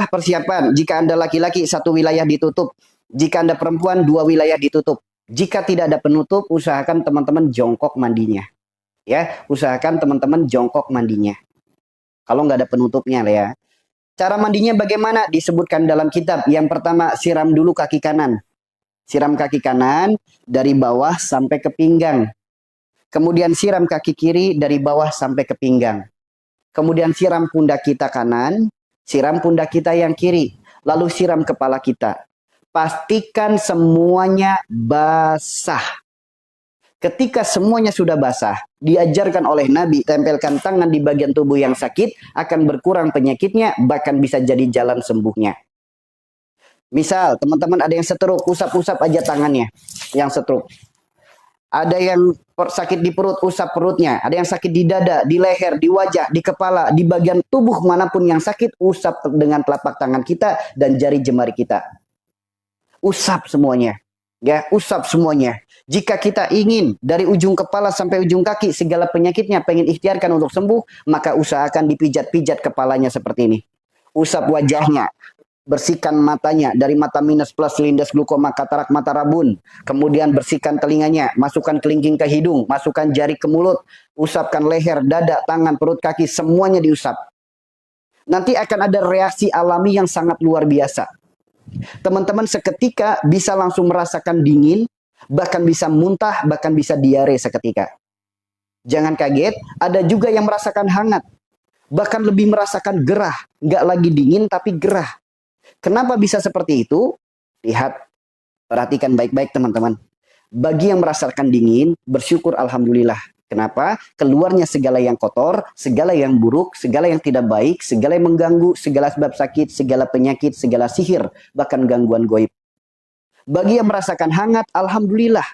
persiapan, jika Anda laki-laki 1 wilayah ditutup, jika Anda perempuan 2 wilayah ditutup. Jika tidak ada penutup, usahakan teman-teman jongkok mandinya. Ya, usahakan teman-teman jongkok mandinya. Kalau nggak ada penutupnya ya. Cara mandinya bagaimana? Disebutkan dalam kitab. Yang pertama, siram dulu kaki kanan. Siram kaki kanan dari bawah sampai ke pinggang. Kemudian siram kaki kiri dari bawah sampai ke pinggang. Kemudian siram pundak kita kanan, siram pundak kita yang kiri. Lalu siram kepala kita. Pastikan semuanya basah. Ketika semuanya sudah basah, diajarkan oleh Nabi, tempelkan tangan di bagian tubuh yang sakit, akan berkurang penyakitnya, bahkan bisa jadi jalan sembuhnya. Misal, teman-teman ada yang stroke, usap-usap aja tangannya, yang stroke. Ada yang sakit di perut, usap perutnya. Ada yang sakit di dada, di leher, di wajah, di kepala, di bagian tubuh manapun yang sakit, usap dengan telapak tangan kita dan jari jemari kita. Usap semuanya. Ya, usap semuanya. Jika kita ingin dari ujung kepala sampai ujung kaki segala penyakitnya pengen ikhtiarkan untuk sembuh, maka usahakan dipijat-pijat kepalanya seperti ini. Usap wajahnya, bersihkan matanya dari mata minus plus, lindas glukoma, katarak mata rabun. Kemudian bersihkan telinganya, masukkan kelingking ke hidung, masukkan jari ke mulut, usapkan leher, dada, tangan, perut, kaki, semuanya diusap. Nanti akan ada reaksi alami yang sangat luar biasa. Teman-teman seketika bisa langsung merasakan dingin, bahkan bisa muntah, bahkan bisa diare seketika. Jangan kaget, ada juga yang merasakan hangat, bahkan lebih merasakan gerah. Nggak lagi dingin, tapi gerah. Kenapa bisa seperti itu? Lihat, perhatikan baik-baik teman-teman. Bagi yang merasakan dingin, bersyukur alhamdulillah. Kenapa? Keluarnya segala yang kotor, segala yang buruk, segala yang tidak baik, segala yang mengganggu, segala sebab sakit, segala penyakit, segala sihir, bahkan gangguan goib. Bagi yang merasakan hangat, alhamdulillah.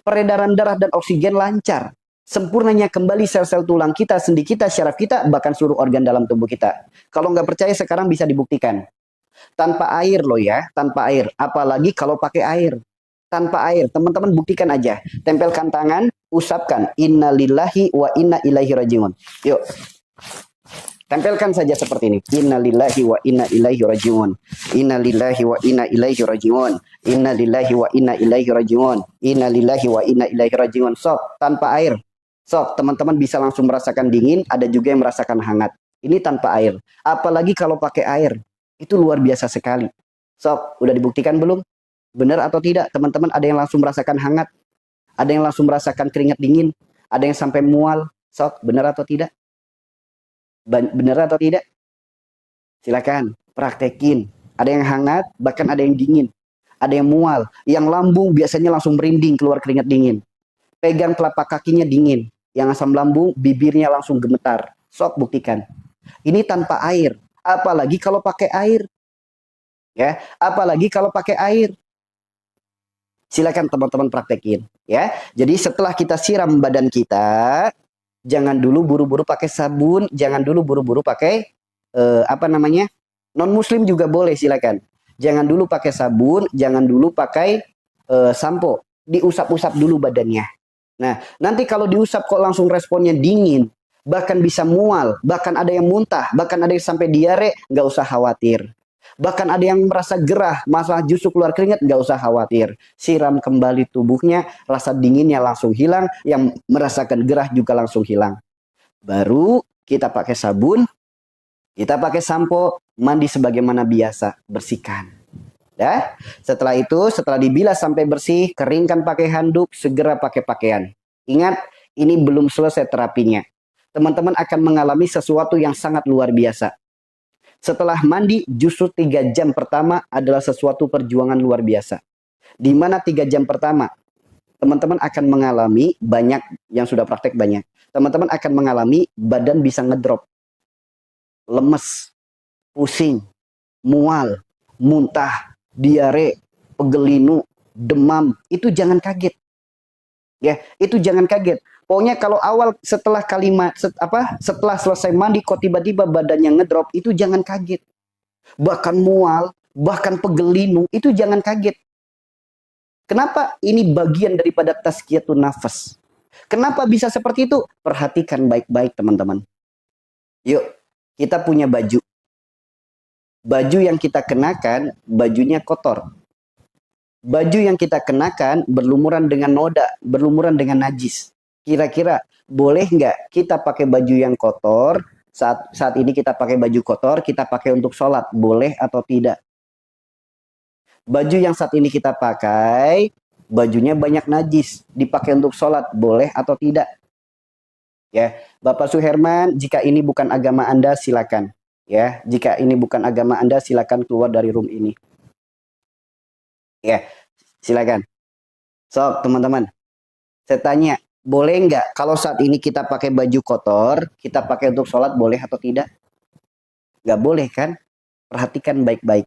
Peredaran darah dan oksigen lancar. Sempurnanya kembali sel-sel tulang kita, sendi kita, syaraf kita, bahkan seluruh organ dalam tubuh kita. Kalau nggak percaya sekarang bisa dibuktikan. Tanpa air loh ya, tanpa air. Apalagi kalau pakai air. Tanpa air, teman-teman buktikan aja. Tempelkan tangan, usapkan. Innalillahi wa inna ilaihi rajiun. Yuk. Tempelkan saja seperti ini. Innalillahi wa inna ilaihi rajiun. Innalillahi wa inna ilaihi rajiun. Innalillahi wa inna ilaihi rajiun. Innalillahi wa inna ilaihi rajiun. Sok, tanpa air. Sok, teman-teman bisa langsung merasakan dingin, ada juga yang merasakan hangat. Ini tanpa air. Apalagi kalau pakai air. Itu luar biasa sekali. Sok, udah dibuktikan belum? Benar atau tidak? Teman-teman ada yang langsung merasakan hangat. Ada yang langsung merasakan keringat dingin. Ada yang sampai mual. Sok, benar atau tidak? Benar atau tidak? Silakan, praktekin. Ada yang hangat, bahkan ada yang dingin. Ada yang mual. Yang lambung biasanya langsung merinding, keluar keringat dingin. Pegang telapak kakinya dingin. Yang asam lambung, bibirnya langsung gemetar. Sok, buktikan. Ini tanpa air. Apalagi kalau pakai air. Ya, apalagi kalau pakai air. Silakan teman-teman praktekin, ya. Jadi setelah kita siram badan kita, jangan dulu buru-buru pakai sabun, jangan dulu buru-buru pakai non muslim juga boleh, silakan. Jangan dulu pakai sabun, jangan dulu pakai sampo, diusap-usap dulu badannya. Nah, nanti kalau diusap kok langsung responnya dingin, bahkan bisa mual, bahkan ada yang muntah, bahkan ada yang sampai diare, nggak usah khawatir. Bahkan ada yang merasa gerah, masalah justru keluar keringat, nggak usah khawatir. Siram kembali tubuhnya, rasa dinginnya langsung hilang, yang merasakan gerah juga langsung hilang. Baru kita pakai sabun, kita pakai sampo, mandi sebagaimana biasa, bersihkan. Ya. Setelah itu, setelah dibilas sampai bersih, keringkan pakai handuk, segera pakai pakaian. Ingat, ini belum selesai terapinya. Teman-teman akan mengalami sesuatu yang sangat luar biasa. Setelah mandi, justru 3 jam pertama adalah sesuatu perjuangan luar biasa. Di mana 3 jam pertama, teman-teman akan mengalami, banyak yang sudah praktek banyak, teman-teman akan mengalami badan bisa ngedrop. Lemes, pusing, mual, muntah, diare, pegelinu, demam, itu jangan kaget. Ya, itu jangan kaget. Pokoknya kalau awal setelah setelah selesai mandi kok tiba-tiba badannya ngedrop, itu jangan kaget. Bahkan mual, bahkan pegelinu, itu jangan kaget. Kenapa? Ini bagian daripada tazkiyatun nafas. Kenapa bisa seperti itu? Perhatikan baik-baik teman-teman. Yuk, kita punya baju. Baju yang kita kenakan, bajunya kotor. Baju yang kita kenakan berlumuran dengan noda, berlumuran dengan najis. Kira-kira boleh nggak kita pakai baju yang kotor saat ini kita pakai baju kotor, kita pakai untuk sholat, boleh atau tidak? Baju yang saat ini kita pakai, bajunya banyak najis, dipakai untuk sholat, boleh atau tidak? Ya, Bapak Suherman, jika ini bukan agama Anda, silakan. Ya, jika ini bukan agama Anda, silakan keluar dari room ini. Ya, silakan. So, teman-teman, saya tanya, boleh nggak kalau saat ini kita pakai baju kotor, kita pakai untuk sholat, boleh atau tidak? Nggak boleh kan? Perhatikan baik-baik.